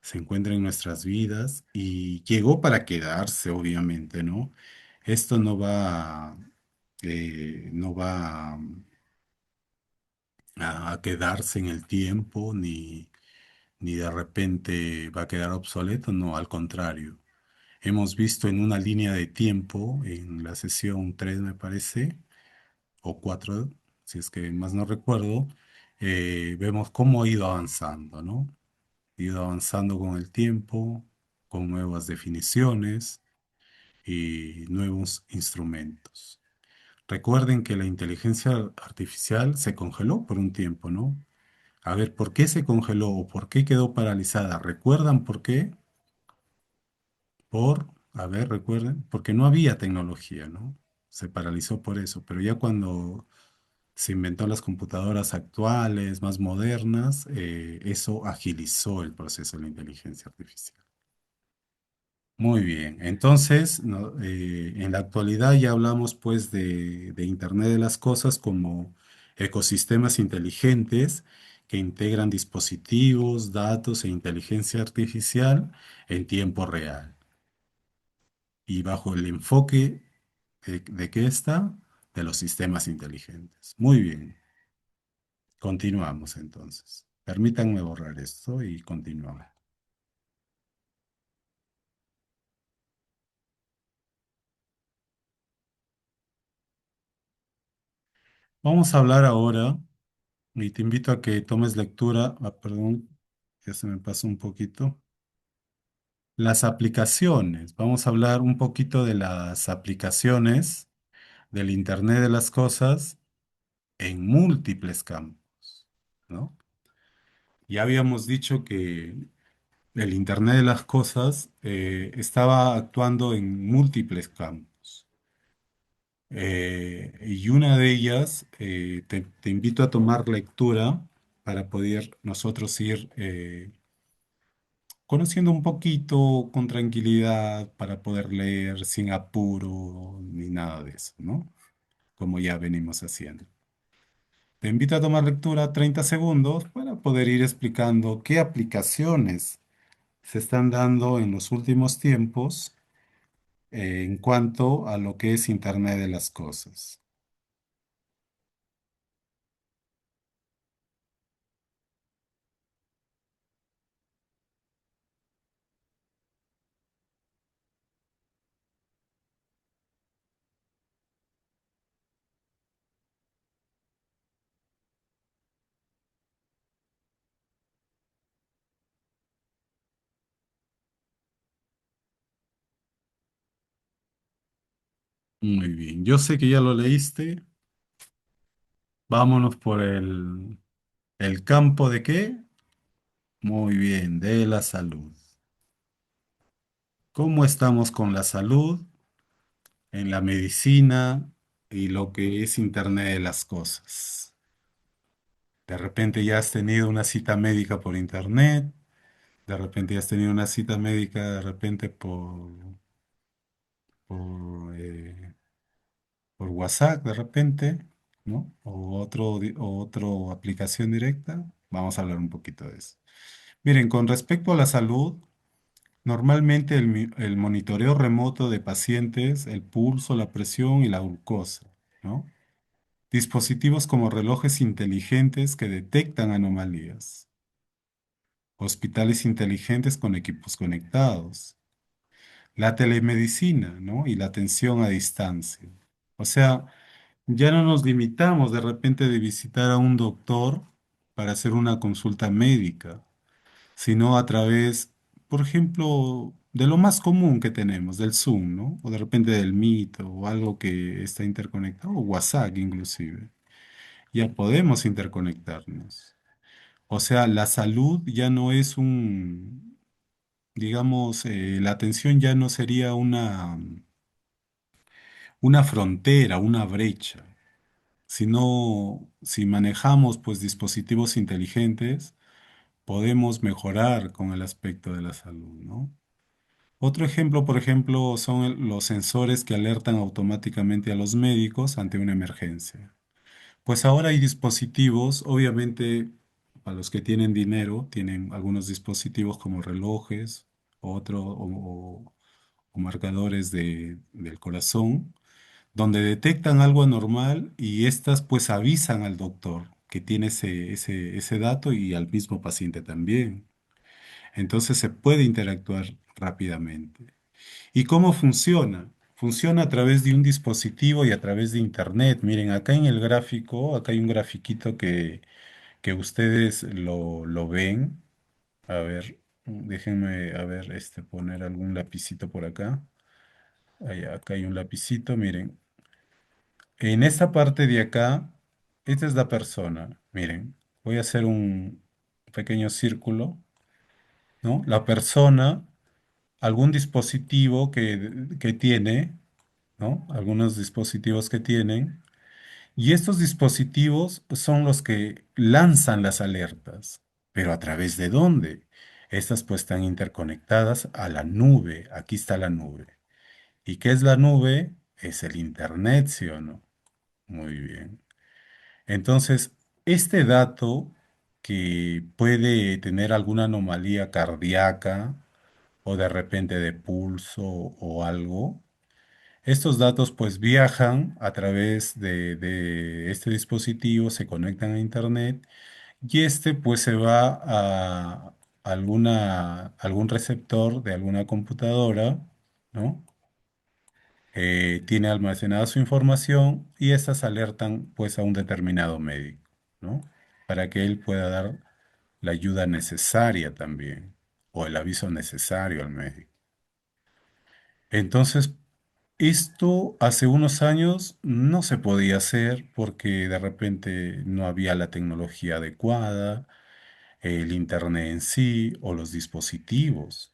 Se encuentra en nuestras vidas y llegó para quedarse, obviamente, ¿no? Esto no va a quedarse en el tiempo ni de repente va a quedar obsoleto, no, al contrario. Hemos visto en una línea de tiempo, en la sesión 3 me parece, o 4 si es que más no recuerdo, vemos cómo ha ido avanzando, ¿no? Ha ido avanzando con el tiempo, con nuevas definiciones y nuevos instrumentos. Recuerden que la inteligencia artificial se congeló por un tiempo, ¿no? A ver, ¿por qué se congeló o por qué quedó paralizada? ¿Recuerdan por qué? A ver, recuerden, porque no había tecnología, ¿no? Se paralizó por eso, pero ya cuando se inventó las computadoras actuales, más modernas, eso agilizó el proceso de la inteligencia artificial. Muy bien, entonces, en la actualidad ya hablamos pues de Internet de las cosas como ecosistemas inteligentes que integran dispositivos, datos e inteligencia artificial en tiempo real. Y bajo el enfoque de qué está, de los sistemas inteligentes. Muy bien, continuamos entonces. Permítanme borrar esto y continuamos. Vamos a hablar ahora, y te invito a que tomes lectura, perdón, ya se me pasó un poquito. Las aplicaciones, vamos a hablar un poquito de las aplicaciones del Internet de las cosas en múltiples campos, ¿no? Ya habíamos dicho que el Internet de las cosas estaba actuando en múltiples campos. Y una de ellas, te invito a tomar lectura para poder nosotros ir conociendo un poquito con tranquilidad, para poder leer sin apuro ni nada de eso, ¿no? Como ya venimos haciendo. Te invito a tomar lectura 30 segundos para poder ir explicando qué aplicaciones se están dando en los últimos tiempos en cuanto a lo que es Internet de las cosas. Muy bien, yo sé que ya lo leíste. Vámonos por el campo de qué. Muy bien, de la salud. ¿Cómo estamos con la salud en la medicina y lo que es Internet de las cosas? De repente ya has tenido una cita médica por Internet, de repente ya has tenido una cita médica de repente por WhatsApp, de repente, ¿no? O otro aplicación directa. Vamos a hablar un poquito de eso. Miren, con respecto a la salud, normalmente el monitoreo remoto de pacientes, el pulso, la presión y la glucosa, ¿no? Dispositivos como relojes inteligentes que detectan anomalías, hospitales inteligentes con equipos conectados, la telemedicina, ¿no? Y la atención a distancia. O sea, ya no nos limitamos de repente de visitar a un doctor para hacer una consulta médica, sino a través, por ejemplo, de lo más común que tenemos, del Zoom, ¿no? O de repente del Meet o algo que está interconectado, o WhatsApp inclusive. Ya podemos interconectarnos. O sea, la salud ya no es digamos, la atención ya no sería una frontera, una brecha, sino si manejamos pues dispositivos inteligentes, podemos mejorar con el aspecto de la salud, ¿no? Otro ejemplo, por ejemplo, son los sensores que alertan automáticamente a los médicos ante una emergencia. Pues ahora hay dispositivos, obviamente, para los que tienen dinero, tienen algunos dispositivos como relojes, o marcadores del corazón, donde detectan algo anormal y estas pues avisan al doctor que tiene ese dato y al mismo paciente también. Entonces se puede interactuar rápidamente. ¿Y cómo funciona? Funciona a través de un dispositivo y a través de internet. Miren, acá en el gráfico, acá hay un grafiquito que ustedes lo ven. A ver, déjenme, a ver, poner algún lapicito por acá. Acá hay un lapicito, miren. En esta parte de acá, esta es la persona. Miren, voy a hacer un pequeño círculo, ¿no? La persona, algún dispositivo que tiene, ¿no? Algunos dispositivos que tienen. Y estos dispositivos son los que lanzan las alertas. ¿Pero a través de dónde? Estas pues están interconectadas a la nube. Aquí está la nube. ¿Y qué es la nube? Es el Internet, ¿sí o no? Muy bien. Entonces, este dato que puede tener alguna anomalía cardíaca o de repente de pulso o algo, estos datos pues viajan a través de este dispositivo, se conectan a Internet y este pues se va a algún receptor de alguna computadora, ¿no? Tiene almacenada su información y estas alertan pues a un determinado médico, ¿no? Para que él pueda dar la ayuda necesaria también o el aviso necesario al médico. Entonces, esto hace unos años no se podía hacer porque de repente no había la tecnología adecuada, el internet en sí o los dispositivos.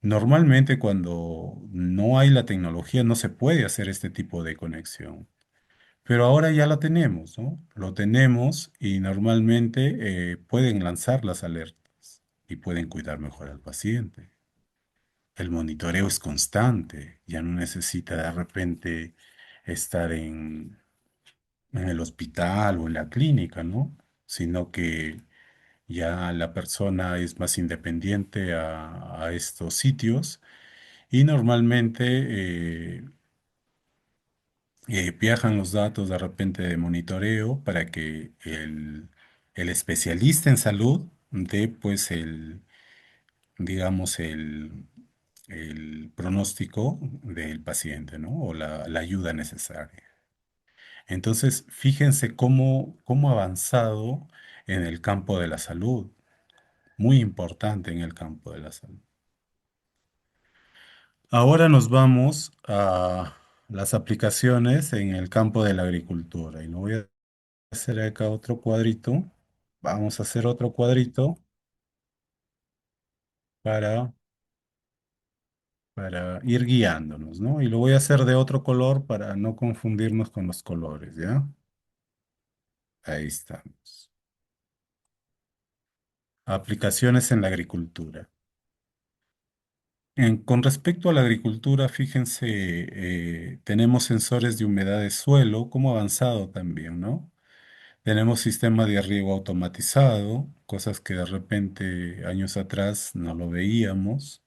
Normalmente cuando no hay la tecnología no se puede hacer este tipo de conexión, pero ahora ya la tenemos, ¿no? Lo tenemos y normalmente pueden lanzar las alertas y pueden cuidar mejor al paciente. El monitoreo es constante, ya no necesita de repente estar en el hospital o en la clínica, ¿no? Sino que ya la persona es más independiente a estos sitios y normalmente viajan los datos de repente de monitoreo para que el especialista en salud dé pues digamos, el pronóstico del paciente, ¿no? O la ayuda necesaria. Entonces, fíjense cómo ha avanzado en el campo de la salud, muy importante en el campo de la salud. Ahora nos vamos a las aplicaciones en el campo de la agricultura. Y lo voy a hacer acá otro cuadrito. Vamos a hacer otro cuadrito para, para ir guiándonos, ¿no? Y lo voy a hacer de otro color para no confundirnos con los colores, ¿ya? Ahí estamos. Aplicaciones en la agricultura. Con respecto a la agricultura, fíjense, tenemos sensores de humedad de suelo, cómo ha avanzado también, ¿no? Tenemos sistema de riego automatizado, cosas que de repente años atrás no lo veíamos.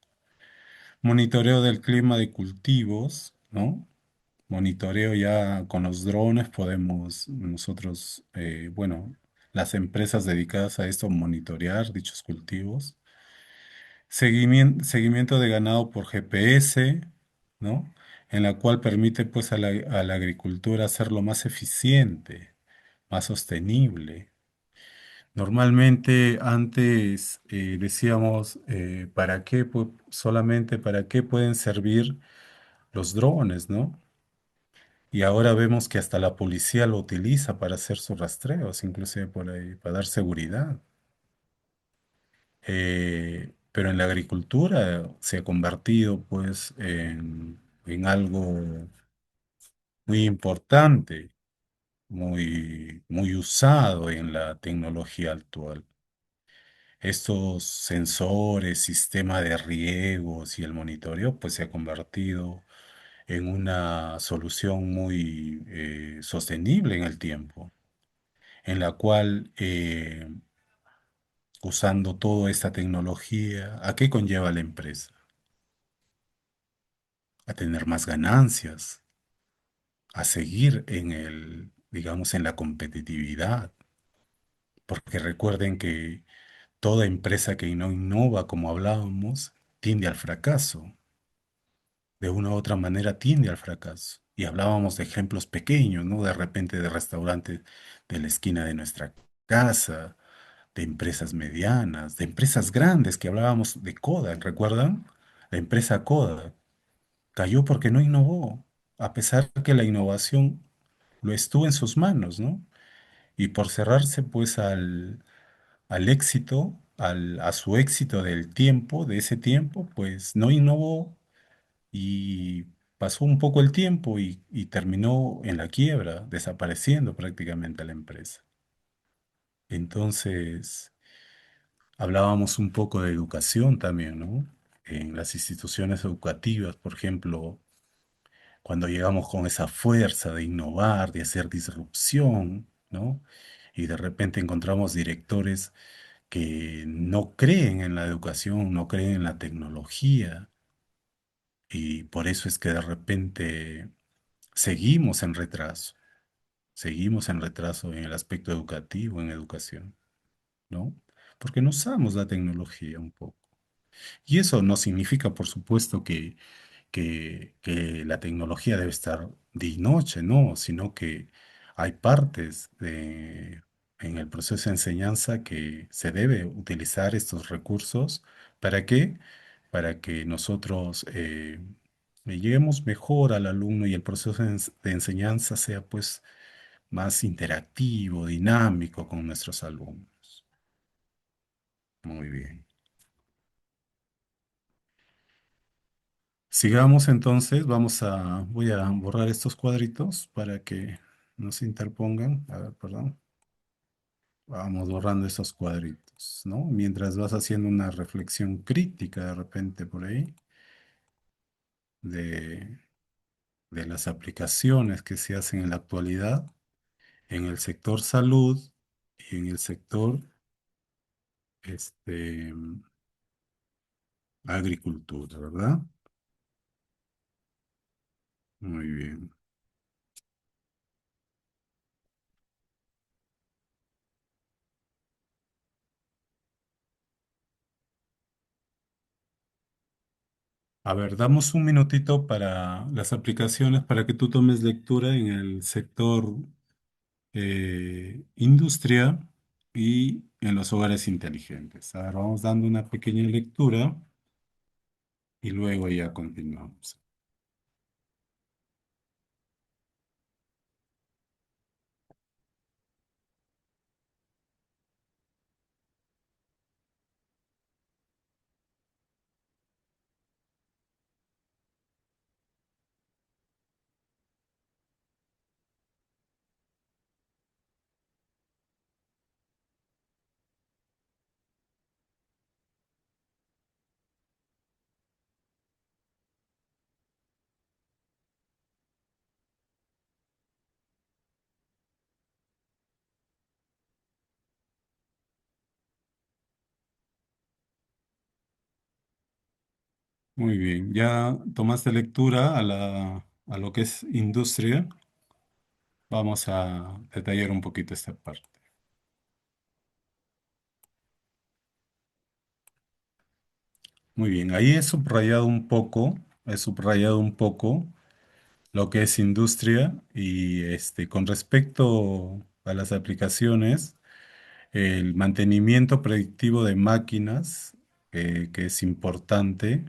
Monitoreo del clima de cultivos, ¿no? Monitoreo ya con los drones, podemos nosotros, bueno, las empresas dedicadas a esto, monitorear dichos cultivos. Seguimiento de ganado por GPS, ¿no? En la cual permite pues a la agricultura hacerlo más eficiente, más sostenible. Normalmente antes decíamos, ¿para qué? Solamente para qué pueden servir los drones, ¿no? Y ahora vemos que hasta la policía lo utiliza para hacer sus rastreos, inclusive por ahí, para dar seguridad. Pero en la agricultura se ha convertido pues en algo muy importante, muy usado en la tecnología actual. Estos sensores, sistema de riegos y el monitoreo, pues se ha convertido en una solución muy sostenible en el tiempo, en la cual usando toda esta tecnología, ¿a qué conlleva la empresa? A tener más ganancias, a seguir digamos, en la competitividad, porque recuerden que toda empresa que no innova, como hablábamos, tiende al fracaso. De una u otra manera tiende al fracaso. Y hablábamos de ejemplos pequeños, ¿no? De repente de restaurantes de la esquina de nuestra casa, de empresas medianas, de empresas grandes, que hablábamos de Kodak, ¿recuerdan? La empresa Kodak cayó porque no innovó, a pesar que la innovación lo estuvo en sus manos, ¿no? Y por cerrarse pues al éxito, a su éxito del tiempo, de ese tiempo, pues no innovó y pasó un poco el tiempo y terminó en la quiebra, desapareciendo prácticamente la empresa. Entonces, hablábamos un poco de educación también, ¿no? En las instituciones educativas, por ejemplo, cuando llegamos con esa fuerza de innovar, de hacer disrupción, ¿no? Y de repente encontramos directores que no creen en la educación, no creen en la tecnología, y por eso es que de repente seguimos en retraso en el aspecto educativo, en educación, ¿no? Porque no usamos la tecnología un poco. Y eso no significa, por supuesto, que la tecnología debe estar día y noche, no, sino que hay partes en el proceso de enseñanza que se debe utilizar estos recursos. ¿Para qué? Para que nosotros le lleguemos mejor al alumno y el proceso de enseñanza sea pues más interactivo, dinámico con nuestros alumnos. Muy bien. Sigamos entonces, voy a borrar estos cuadritos para que no se interpongan. A ver, perdón. Vamos borrando estos cuadritos, ¿no? Mientras vas haciendo una reflexión crítica de repente por ahí de, de las aplicaciones que se hacen en la actualidad en el sector salud y en el sector este, agricultura, ¿verdad? Muy bien. A ver, damos un minutito para las aplicaciones para que tú tomes lectura en el sector industria y en los hogares inteligentes. A ver, vamos dando una pequeña lectura y luego ya continuamos. Muy bien, ya tomaste lectura a lo que es industria. Vamos a detallar un poquito esta parte. Muy bien, ahí he subrayado un poco lo que es industria y con respecto a las aplicaciones, el mantenimiento predictivo de máquinas, que es importante,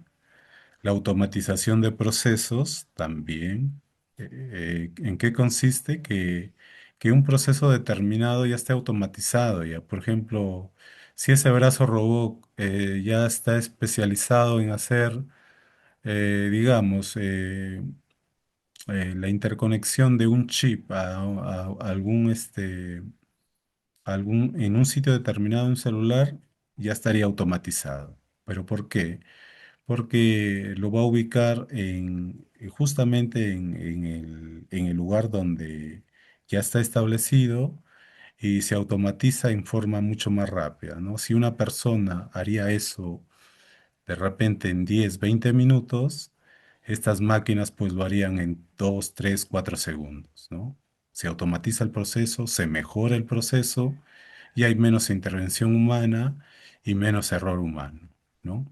la automatización de procesos también. ¿En qué consiste? Que un proceso determinado ya esté automatizado. Ya, por ejemplo, si ese brazo robot ya está especializado en hacer, digamos, la interconexión de un chip a algún, en un sitio determinado de un celular, ya estaría automatizado. ¿Pero por qué? Porque lo va a ubicar justamente en el lugar donde ya está establecido y se automatiza en forma mucho más rápida, ¿no? Si una persona haría eso de repente en 10 20 minutos, estas máquinas pues lo harían en 2 3 4 segundos, ¿no? Se automatiza el proceso, se mejora el proceso y hay menos intervención humana y menos error humano, ¿no?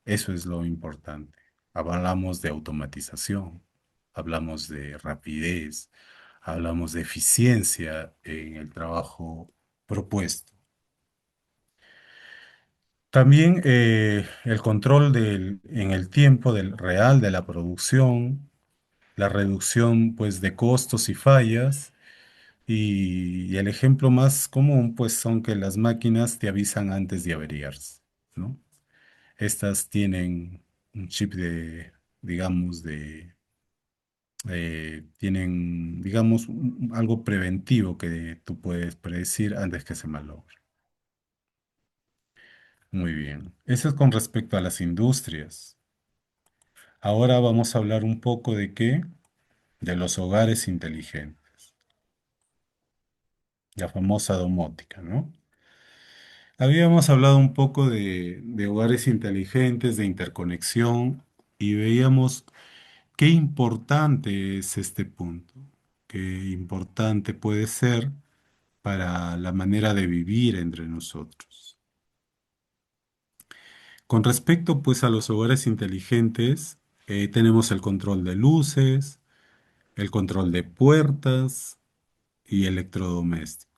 Eso es lo importante. Hablamos de automatización, hablamos de rapidez, hablamos de eficiencia en el trabajo propuesto. También el control en el tiempo del real de la producción, la reducción pues de costos y fallas y el ejemplo más común pues son que las máquinas te avisan antes de averiarse, ¿no? Estas tienen un chip digamos, tienen, digamos, algo preventivo que tú puedes predecir antes que se malogre. Muy bien. Eso es con respecto a las industrias. Ahora vamos a hablar un poco de qué, de los hogares inteligentes, la famosa domótica, ¿no? Habíamos hablado un poco de hogares inteligentes, de interconexión, y veíamos qué importante es este punto, qué importante puede ser para la manera de vivir entre nosotros. Con respecto, pues, a los hogares inteligentes, tenemos el control de luces, el control de puertas y electrodomésticos.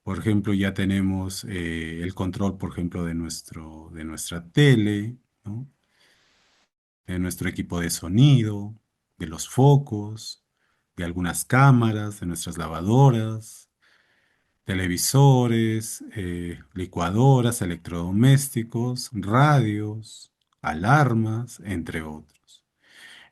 Por ejemplo, ya tenemos el control, por ejemplo, de nuestra tele, ¿no? De nuestro equipo de sonido, de los focos, de algunas cámaras, de nuestras lavadoras, televisores, licuadoras, electrodomésticos, radios. alarmas, entre otros.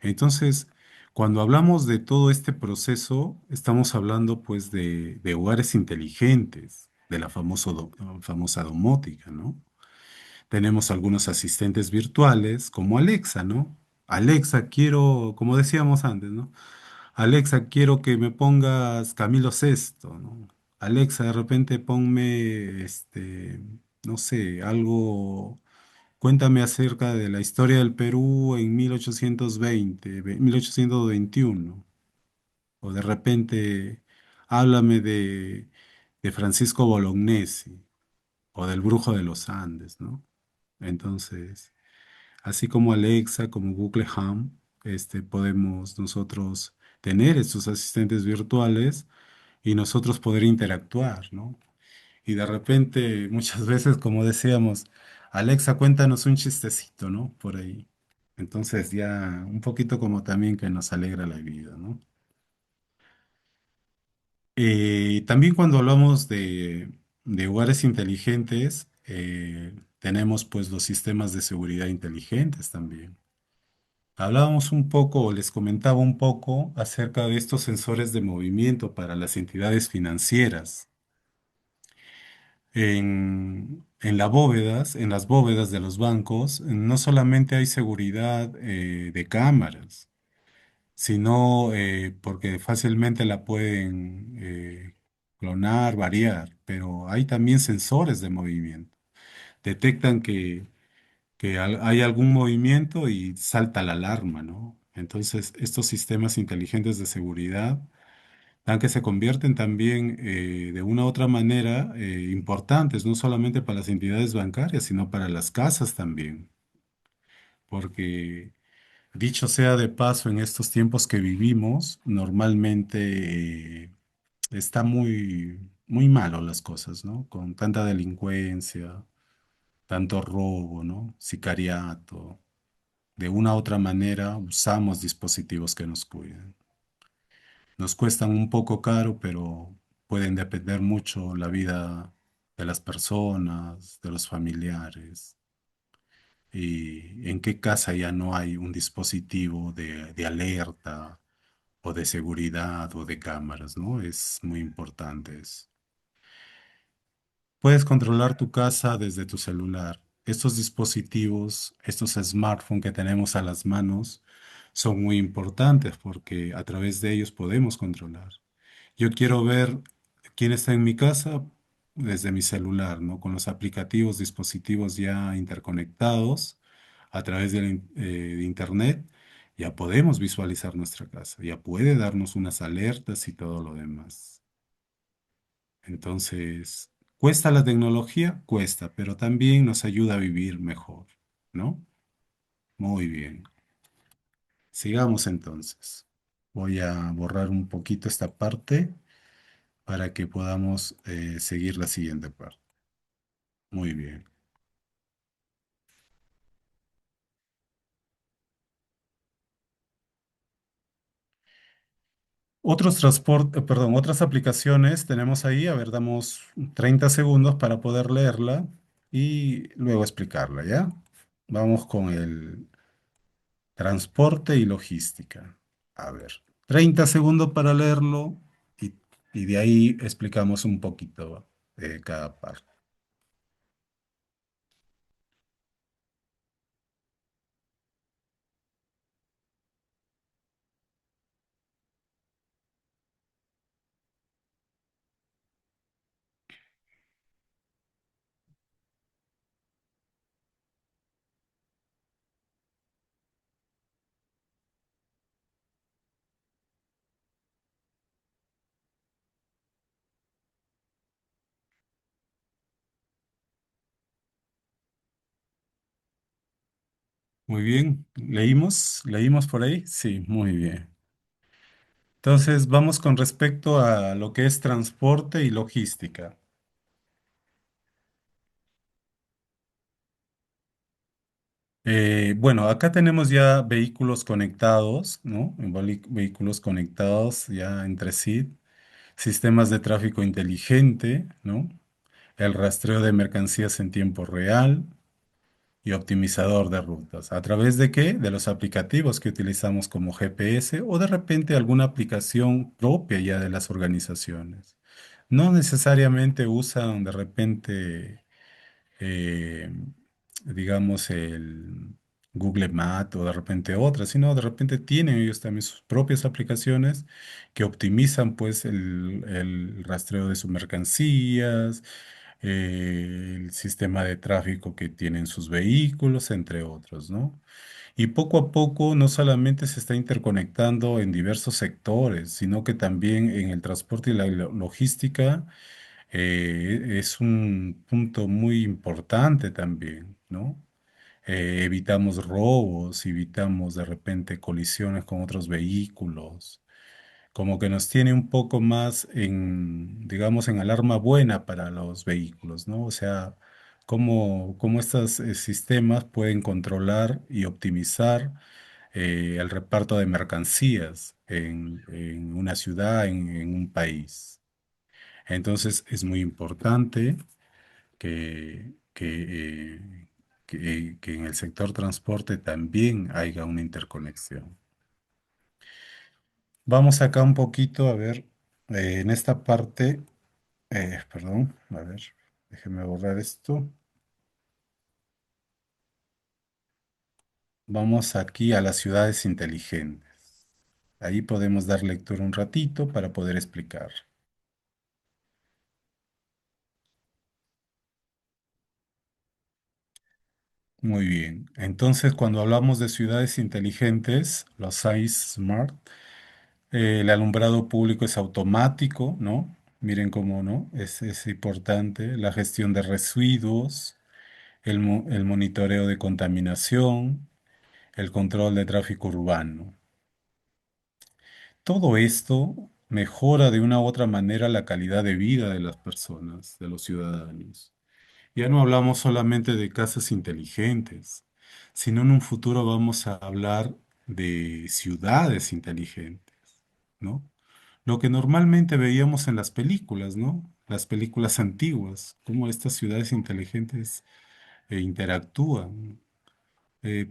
Entonces, cuando hablamos de todo este proceso, estamos hablando pues de hogares inteligentes, de la famosa domótica, ¿no? Tenemos algunos asistentes virtuales como Alexa, ¿no? Alexa, quiero, como decíamos antes, ¿no? Alexa, quiero que me pongas Camilo Sesto, ¿no? Alexa, de repente ponme, no sé, algo, cuéntame acerca de la historia del Perú en 1820, 1821. O de repente, háblame de Francisco Bolognesi o del Brujo de los Andes, ¿no? Entonces, así como Alexa, como Google Home, podemos nosotros tener estos asistentes virtuales y nosotros poder interactuar, ¿no? Y de repente, muchas veces, como decíamos, Alexa, cuéntanos un chistecito, ¿no? Por ahí. Entonces, ya un poquito como también que nos alegra la vida, ¿no? También cuando hablamos de hogares inteligentes, tenemos pues los sistemas de seguridad inteligentes también. Hablábamos un poco, o les comentaba un poco acerca de estos sensores de movimiento para las entidades financieras. En las bóvedas de los bancos, no solamente hay seguridad de cámaras, sino porque fácilmente la pueden clonar, variar, pero hay también sensores de movimiento. Detectan que hay algún movimiento y salta la alarma, ¿no? Entonces, estos sistemas inteligentes de seguridad dan que se convierten también de una u otra manera importantes, no solamente para las entidades bancarias, sino para las casas también, porque dicho sea de paso, en estos tiempos que vivimos, normalmente está muy malo las cosas, ¿no? Con tanta delincuencia, tanto robo, ¿no? Sicariato. De una u otra manera usamos dispositivos que nos cuiden. Nos cuestan un poco caro, pero pueden depender mucho la vida de las personas, de los familiares. Y en qué casa ya no hay un dispositivo de alerta o de seguridad o de cámaras, ¿no? Es muy importante eso. Puedes controlar tu casa desde tu celular. Estos dispositivos, estos smartphones que tenemos a las manos, son muy importantes porque a través de ellos podemos controlar. Yo quiero ver quién está en mi casa desde mi celular, ¿no? Con los aplicativos, dispositivos ya interconectados a través de Internet, ya podemos visualizar nuestra casa, ya puede darnos unas alertas y todo lo demás. Entonces, ¿cuesta la tecnología? Cuesta, pero también nos ayuda a vivir mejor, ¿no? Muy bien. Sigamos entonces. Voy a borrar un poquito esta parte para que podamos seguir la siguiente parte. Muy bien. Otras aplicaciones tenemos ahí. A ver, damos 30 segundos para poder leerla y luego explicarla, ¿ya? Vamos con el transporte y logística. A ver, 30 segundos para leerlo y, y de ahí explicamos un poquito de cada parte. Muy bien, ¿leímos por ahí? Sí, muy bien. Entonces, vamos con respecto a lo que es transporte y logística. Bueno, acá tenemos ya vehículos conectados, ¿no? Vehículos conectados ya entre sí, sistemas de tráfico inteligente, ¿no? El rastreo de mercancías en tiempo real, y optimizador de rutas. ¿A través de qué? De los aplicativos que utilizamos como GPS o de repente alguna aplicación propia ya de las organizaciones. No necesariamente usan de repente eh, digamos, el Google Maps o de repente otras, sino de repente tienen ellos también sus propias aplicaciones que optimizan pues el rastreo de sus mercancías, el sistema de tráfico que tienen sus vehículos, entre otros, ¿no? Y poco a poco no solamente se está interconectando en diversos sectores, sino que también en el transporte y la logística es un punto muy importante también, ¿no? Evitamos robos, evitamos de repente colisiones con otros vehículos, como que nos tiene un poco más en, digamos, en alarma buena para los vehículos, ¿no? O sea, cómo estos sistemas pueden controlar y optimizar el reparto de mercancías en una ciudad, en un país. Entonces es muy importante que en el sector transporte también haya una interconexión. Vamos acá un poquito a ver, en esta parte, perdón, a ver, déjeme borrar esto. Vamos aquí a las ciudades inteligentes. Ahí podemos dar lectura un ratito para poder explicar. Muy bien. Entonces, cuando hablamos de ciudades inteligentes, los size smart, el alumbrado público es automático, ¿no? Miren cómo, ¿no? Es importante. La gestión de residuos, el monitoreo de contaminación, el control de tráfico urbano. Todo esto mejora de una u otra manera la calidad de vida de las personas, de los ciudadanos. Ya no hablamos solamente de casas inteligentes, sino en un futuro vamos a hablar de ciudades inteligentes, ¿no? Lo que normalmente veíamos en las películas, ¿no? Las películas antiguas, cómo estas ciudades inteligentes interactúan.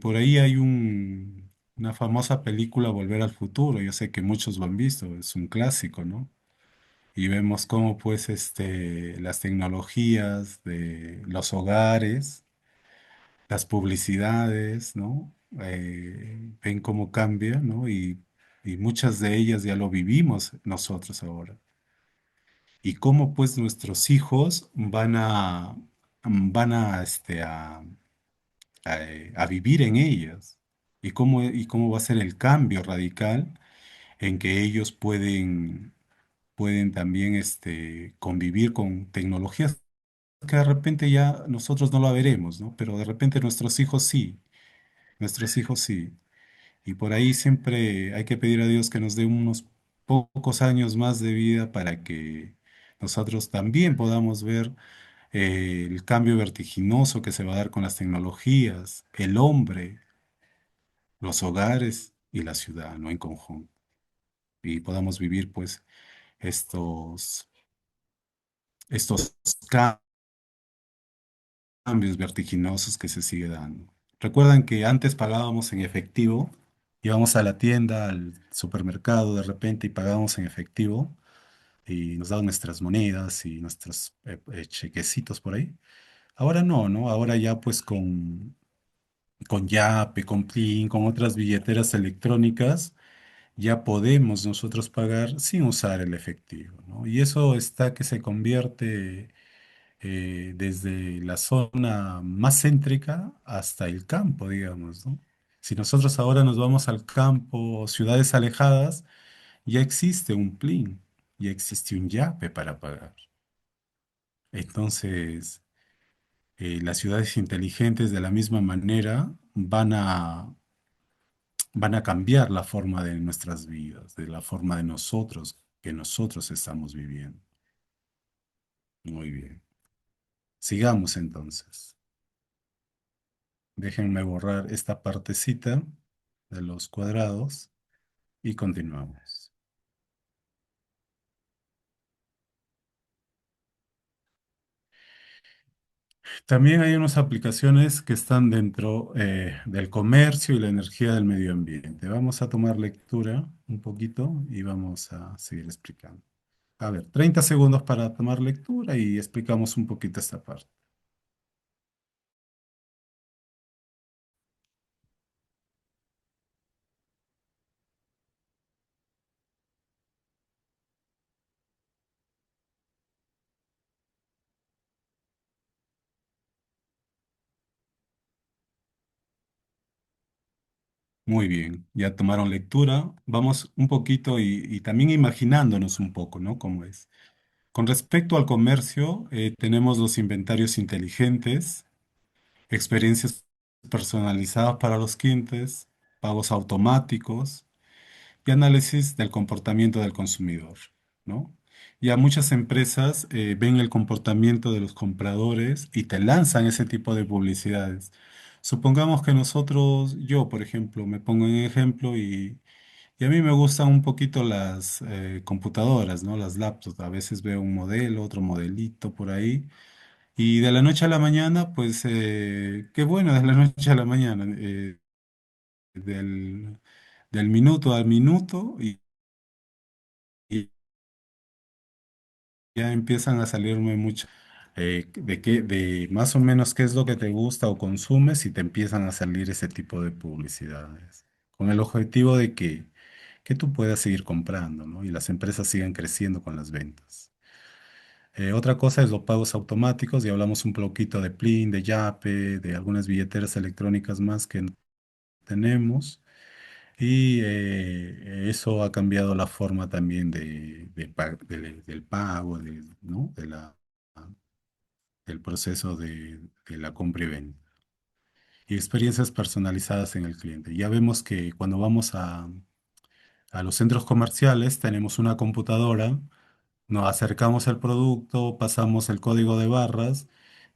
Por ahí hay una famosa película, Volver al Futuro, yo sé que muchos lo han visto, es un clásico, ¿no? Y vemos cómo pues las tecnologías de los hogares, las publicidades, ¿no? Ven cómo cambia, ¿no? Y muchas de ellas ya lo vivimos nosotros ahora. Y cómo pues nuestros hijos van a vivir en ellas. Y cómo va a ser el cambio radical en que ellos pueden también convivir con tecnologías que de repente ya nosotros no la veremos, ¿no? Pero de repente nuestros hijos sí. Y por ahí siempre hay que pedir a Dios que nos dé unos pocos años más de vida para que nosotros también podamos ver el cambio vertiginoso que se va a dar con las tecnologías, el hombre, los hogares y la ciudad, ¿no? En conjunto. Y podamos vivir pues estos, estos cambios vertiginosos que se sigue dando. Recuerdan que antes pagábamos en efectivo, íbamos a la tienda, al supermercado de repente y pagábamos en efectivo y nos daban nuestras monedas y nuestros chequecitos por ahí. Ahora no, ¿no? Ahora ya pues con Yape, con Plin, con otras billeteras electrónicas, ya podemos nosotros pagar sin usar el efectivo, ¿no? Y eso está que se convierte desde la zona más céntrica hasta el campo, digamos, ¿no? Si nosotros ahora nos vamos al campo, ciudades alejadas, ya existe un Plin, ya existe un Yape para pagar. Entonces, las ciudades inteligentes de la misma manera van a cambiar la forma de nuestras vidas, de la forma de nosotros que nosotros estamos viviendo. Muy bien. Sigamos entonces. Déjenme borrar esta partecita de los cuadrados y continuamos. También hay unas aplicaciones que están dentro del comercio y la energía del medio ambiente. Vamos a tomar lectura un poquito y vamos a seguir explicando. A ver, 30 segundos para tomar lectura y explicamos un poquito esta parte. Muy bien, ya tomaron lectura. Vamos un poquito y también imaginándonos un poco, ¿no? Cómo es. Con respecto al comercio, tenemos los inventarios inteligentes, experiencias personalizadas para los clientes, pagos automáticos y análisis del comportamiento del consumidor, ¿no? Ya muchas empresas ven el comportamiento de los compradores y te lanzan ese tipo de publicidades. Supongamos que nosotros, yo, por ejemplo, me pongo en ejemplo y a mí me gustan un poquito las computadoras, ¿no? Las laptops. A veces veo un modelo, otro modelito por ahí. Y de la noche a la mañana, pues, qué bueno, de la noche a la mañana, del, del minuto al minuto, y ya empiezan a salirme mucho de más o menos qué es lo que te gusta o consumes y te empiezan a salir ese tipo de publicidades, con el objetivo de que tú puedas seguir comprando, ¿no? Y las empresas sigan creciendo con las ventas. Otra cosa es los pagos automáticos, y hablamos un poquito de Plin, de Yape, de algunas billeteras electrónicas más que tenemos. Y eso ha cambiado la forma también del pago, ¿no? Del proceso de la compra y venta. Y experiencias personalizadas en el cliente. Ya vemos que cuando vamos a los centros comerciales tenemos una computadora, nos acercamos al producto, pasamos el código de barras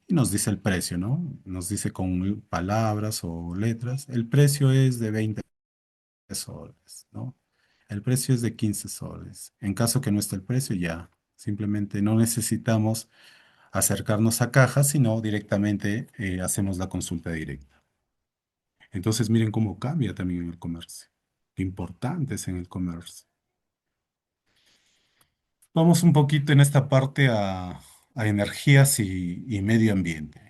y nos dice el precio, ¿no? Nos dice con palabras o letras, el precio es de 20 soles, ¿no? El precio es de 15 soles. En caso que no esté el precio, ya simplemente no necesitamos acercarnos a caja, sino directamente hacemos la consulta directa. Entonces miren cómo cambia también el comercio. Qué importante es en el comercio. Vamos un poquito en esta parte a energías y medio ambiente.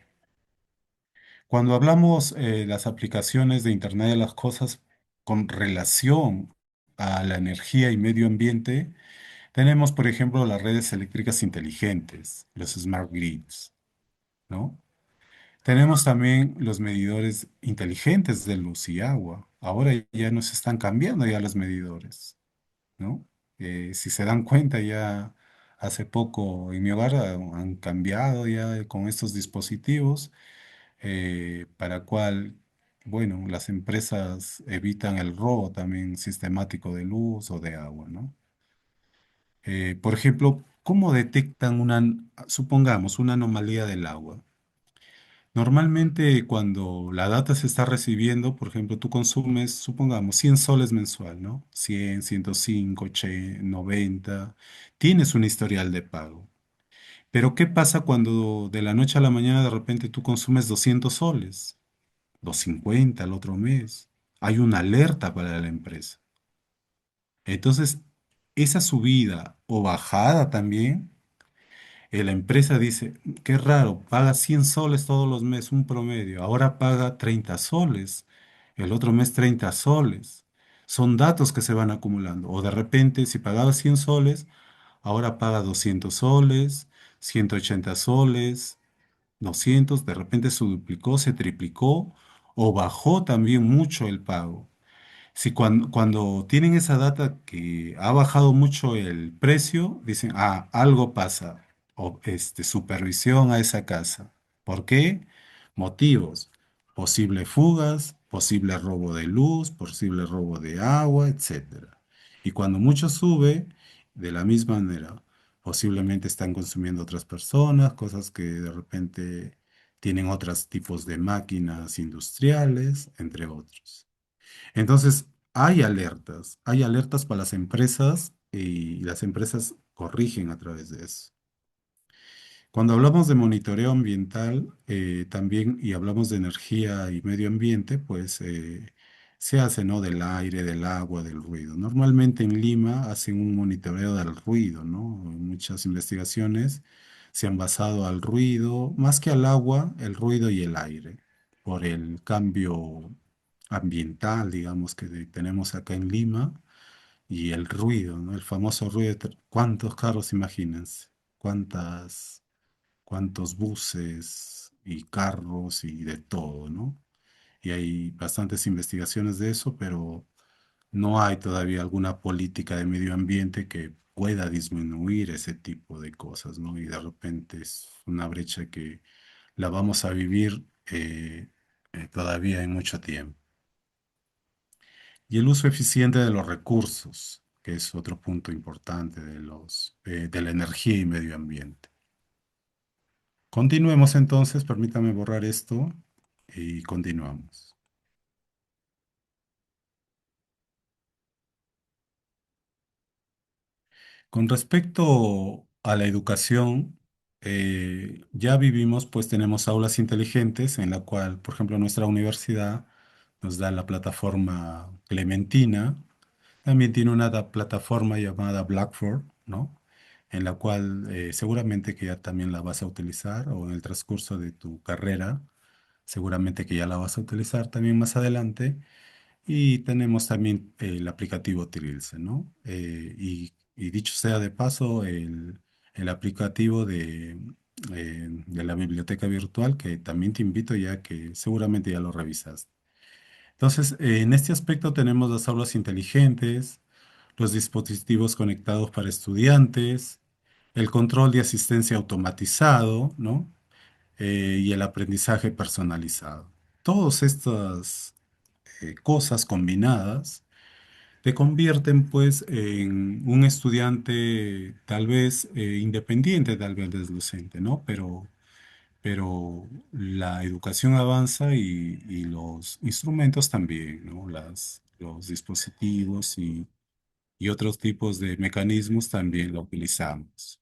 Cuando hablamos de las aplicaciones de Internet de las Cosas con relación a la energía y medio ambiente, tenemos, por ejemplo, las redes eléctricas inteligentes, los smart grids, ¿no? Tenemos también los medidores inteligentes de luz y agua. Ahora ya nos están cambiando ya los medidores, ¿no? Si se dan cuenta, ya hace poco en mi hogar han cambiado ya con estos dispositivos para cual, bueno, las empresas evitan el robo también sistemático de luz o de agua, ¿no? Por ejemplo, ¿cómo detectan supongamos, una anomalía del agua? Normalmente cuando la data se está recibiendo, por ejemplo, tú consumes, supongamos, 100 soles mensual, ¿no? 100, 105, 90, tienes un historial de pago. Pero ¿qué pasa cuando de la noche a la mañana de repente tú consumes 200 soles? 250 el otro mes. Hay una alerta para la empresa. Entonces, esa subida o bajada también la empresa dice, qué raro, paga 100 soles todos los meses, un promedio, ahora paga 30 soles, el otro mes 30 soles. Son datos que se van acumulando. O de repente, si pagaba 100 soles, ahora paga 200 soles, 180 soles, 200, de repente se duplicó, se triplicó o bajó también mucho el pago. Si cuando tienen esa data que ha bajado mucho el precio, dicen, ah, algo pasa, o supervisión a esa casa. ¿Por qué? Motivos, posible fugas, posible robo de luz, posible robo de agua, etcétera. Y cuando mucho sube, de la misma manera, posiblemente están consumiendo otras personas, cosas que de repente tienen otros tipos de máquinas industriales, entre otros. Entonces, hay alertas para las empresas y las empresas corrigen a través de eso. Cuando hablamos de monitoreo ambiental, también, y hablamos de energía y medio ambiente, pues se hace, ¿no? Del aire, del agua, del ruido. Normalmente en Lima hacen un monitoreo del ruido, ¿no? Muchas investigaciones se han basado al ruido, más que al agua, el ruido y el aire, por el cambio ambiental, digamos, que tenemos acá en Lima, y el ruido, ¿no? El famoso ruido. ¿Cuántos carros imaginas? ¿Cuántas? Cuántos buses y carros y de todo, ¿no? Y hay bastantes investigaciones de eso, pero no hay todavía alguna política de medio ambiente que pueda disminuir ese tipo de cosas, ¿no? Y de repente es una brecha que la vamos a vivir todavía en mucho tiempo. Y el uso eficiente de los recursos, que es otro punto importante de la energía y medio ambiente. Continuemos entonces, permítame borrar esto y continuamos. Con respecto a la educación, ya vivimos, pues tenemos aulas inteligentes en la cual, por ejemplo, nuestra universidad nos da la plataforma Clementina. También tiene una plataforma llamada Blackboard, ¿no? En la cual seguramente que ya también la vas a utilizar o en el transcurso de tu carrera, seguramente que ya la vas a utilizar también más adelante. Y tenemos también el aplicativo Trilce, ¿no? Y dicho sea de paso, el aplicativo de la biblioteca virtual, que también te invito ya que seguramente ya lo revisaste. Entonces, en este aspecto tenemos las aulas inteligentes, los dispositivos conectados para estudiantes, el control de asistencia automatizado, ¿no? Y el aprendizaje personalizado. Todas estas cosas combinadas te convierten pues en un estudiante tal vez independiente tal vez del docente, ¿no? Pero la educación avanza y los instrumentos también, ¿no? Los dispositivos y otros tipos de mecanismos también lo utilizamos.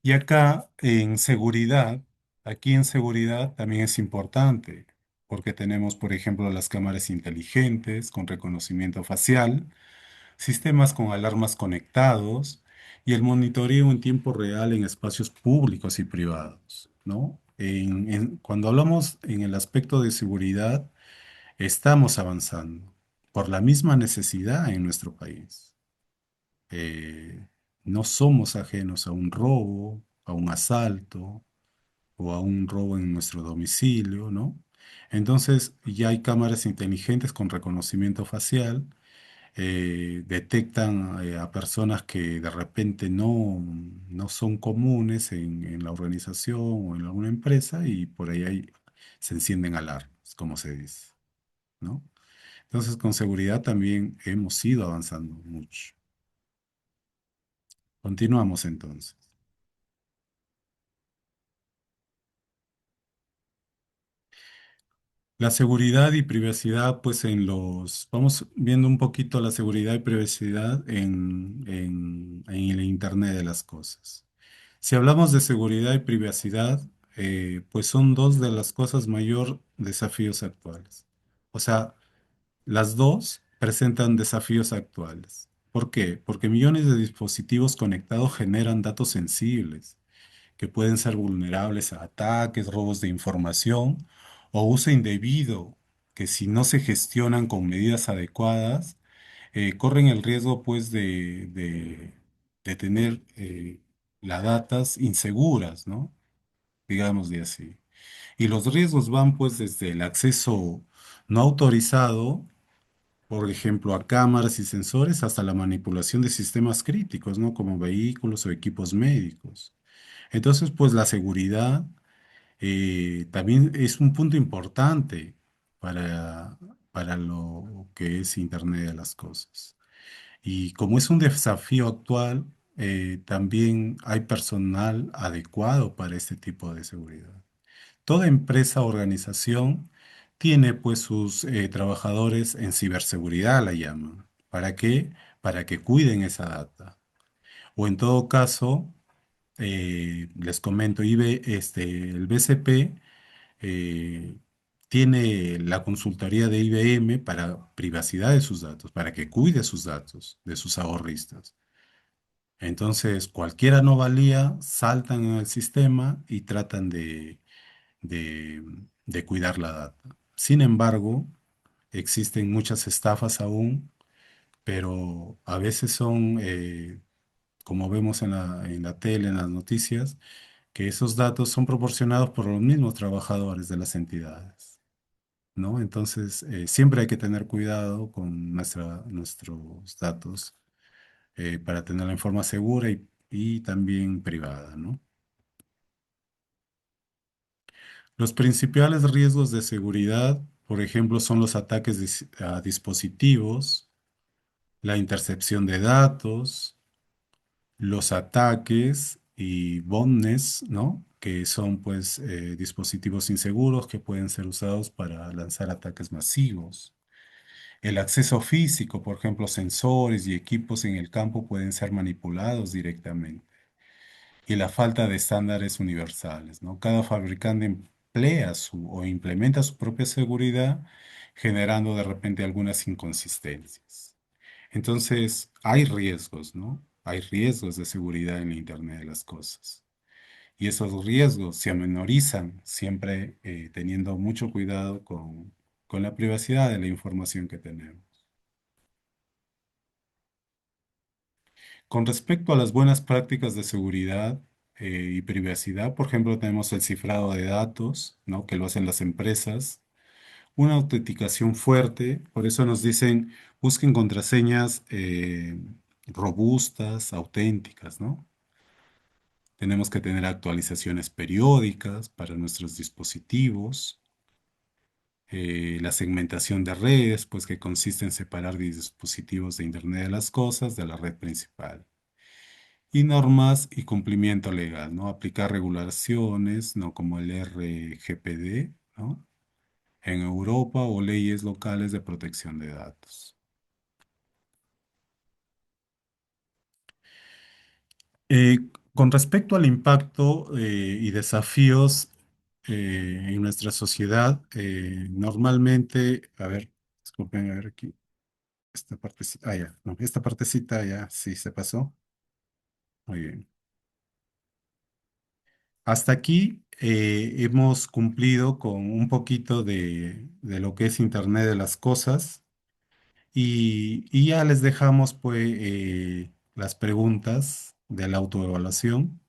Y acá en seguridad, aquí en seguridad también es importante, porque tenemos, por ejemplo, las cámaras inteligentes con reconocimiento facial, sistemas con alarmas conectados y el monitoreo en tiempo real en espacios públicos y privados, ¿no? Cuando hablamos en el aspecto de seguridad, estamos avanzando por la misma necesidad en nuestro país. No somos ajenos a un robo, a un asalto o a un robo en nuestro domicilio, ¿no? Entonces ya hay cámaras inteligentes con reconocimiento facial, detectan a personas que de repente no son comunes en la organización o en alguna empresa y por ahí se encienden alarmas, como se dice, ¿no? Entonces con seguridad también hemos ido avanzando mucho. Continuamos entonces. La seguridad y privacidad, pues vamos viendo un poquito la seguridad y privacidad en el Internet de las cosas. Si hablamos de seguridad y privacidad, pues son dos de las cosas mayor desafíos actuales. O sea, las dos presentan desafíos actuales. ¿Por qué? Porque millones de dispositivos conectados generan datos sensibles que pueden ser vulnerables a ataques, robos de información o uso indebido, que si no se gestionan con medidas adecuadas, corren el riesgo pues de tener las datas inseguras, ¿no? Digamos de así. Y los riesgos van pues desde el acceso no autorizado, por ejemplo, a cámaras y sensores, hasta la manipulación de sistemas críticos, ¿no? Como vehículos o equipos médicos. Entonces, pues la seguridad también es un punto importante para, para lo que es Internet de las cosas. Y como es un desafío actual, también hay personal adecuado para este tipo de seguridad. Toda empresa o organización tiene pues sus trabajadores en ciberseguridad, la llaman. ¿Para qué? Para que cuiden esa data. O en todo caso, Les comento, el BCP eh, tiene la consultoría de IBM para privacidad de sus datos, para que cuide sus datos de sus ahorristas. Entonces, cualquier anomalía saltan en el sistema y tratan de, de cuidar la data. Sin embargo, existen muchas estafas aún, pero a veces son, como vemos en la tele, en las noticias, que esos datos son proporcionados por los mismos trabajadores de las entidades, ¿no? Entonces, siempre hay que tener cuidado con nuestros datos para tenerla en forma segura y también privada, ¿no? Los principales riesgos de seguridad, por ejemplo, son los ataques a dispositivos, la intercepción de datos, los ataques y botnets, ¿no? Que son pues dispositivos inseguros que pueden ser usados para lanzar ataques masivos. El acceso físico, por ejemplo, sensores y equipos en el campo pueden ser manipulados directamente. Y la falta de estándares universales, ¿no? Cada fabricante emplea o implementa su propia seguridad, generando de repente algunas inconsistencias. Entonces, hay riesgos, ¿no? Hay riesgos de seguridad en la Internet de las cosas. Y esos riesgos se amenorizan siempre teniendo mucho cuidado con la privacidad de la información que tenemos. Con respecto a las buenas prácticas de seguridad y privacidad, por ejemplo, tenemos el cifrado de datos, ¿no? Que lo hacen las empresas, una autenticación fuerte, por eso nos dicen busquen contraseñas robustas, auténticas, ¿no? Tenemos que tener actualizaciones periódicas para nuestros dispositivos, la segmentación de redes, pues que consiste en separar dispositivos de Internet de las cosas de la red principal. Y normas y cumplimiento legal, ¿no? Aplicar regulaciones, ¿no? Como el RGPD, ¿no? En Europa o leyes locales de protección de datos. Eh, con respecto al impacto y desafíos en nuestra sociedad, normalmente, a ver, disculpen, a ver aquí, esta partecita, ah, ya, no, esta partecita ya sí se pasó. Muy bien. Hasta aquí hemos cumplido con un poquito de lo que es Internet de las cosas y ya les dejamos pues las preguntas de la autoevaluación.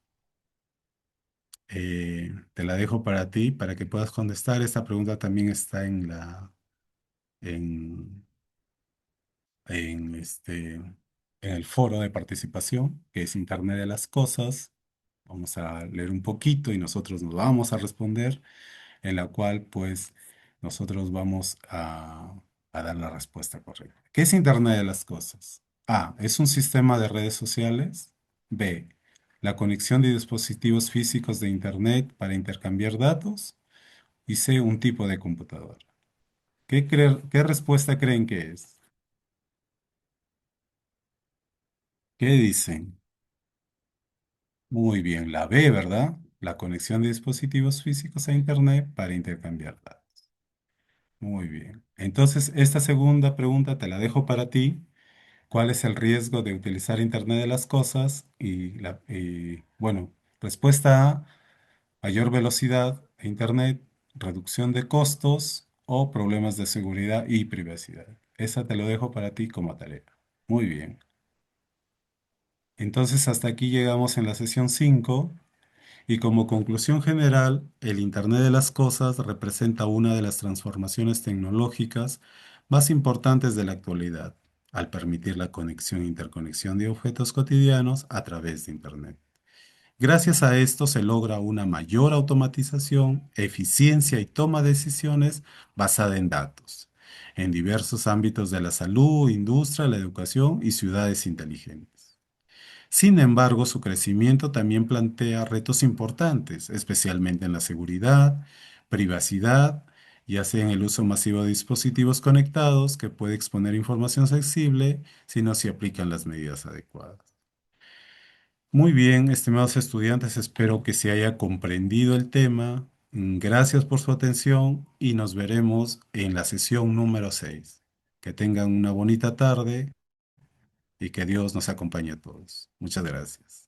Te la dejo para ti para que puedas contestar. Esta pregunta también está en, en el foro de participación, que es Internet de las cosas. Vamos a leer un poquito y nosotros nos vamos a responder, en la cual pues nosotros vamos a dar la respuesta correcta. ¿Qué es Internet de las cosas? A, es un sistema de redes sociales. B, la conexión de dispositivos físicos de Internet para intercambiar datos. Y C, un tipo de computadora. ¿Qué respuesta creen que es? ¿Qué dicen? Muy bien, la B, ¿verdad? La conexión de dispositivos físicos a Internet para intercambiar datos. Muy bien. Entonces, esta segunda pregunta te la dejo para ti. ¿Cuál es el riesgo de utilizar Internet de las cosas? Bueno, respuesta A, mayor velocidad a Internet, reducción de costos o problemas de seguridad y privacidad. Esa te lo dejo para ti como tarea. Muy bien. Entonces, hasta aquí llegamos en la sesión 5. Y como conclusión general, el Internet de las Cosas representa una de las transformaciones tecnológicas más importantes de la actualidad, al permitir la conexión e interconexión de objetos cotidianos a través de Internet. Gracias a esto se logra una mayor automatización, eficiencia y toma de decisiones basada en datos, en diversos ámbitos de la salud, industria, la educación y ciudades inteligentes. Sin embargo, su crecimiento también plantea retos importantes, especialmente en la seguridad, privacidad, ya sea en el uso masivo de dispositivos conectados que puede exponer información sensible si no se aplican las medidas adecuadas. Muy bien, estimados estudiantes, espero que se haya comprendido el tema. Gracias por su atención y nos veremos en la sesión número 6. Que tengan una bonita tarde y que Dios nos acompañe a todos. Muchas gracias.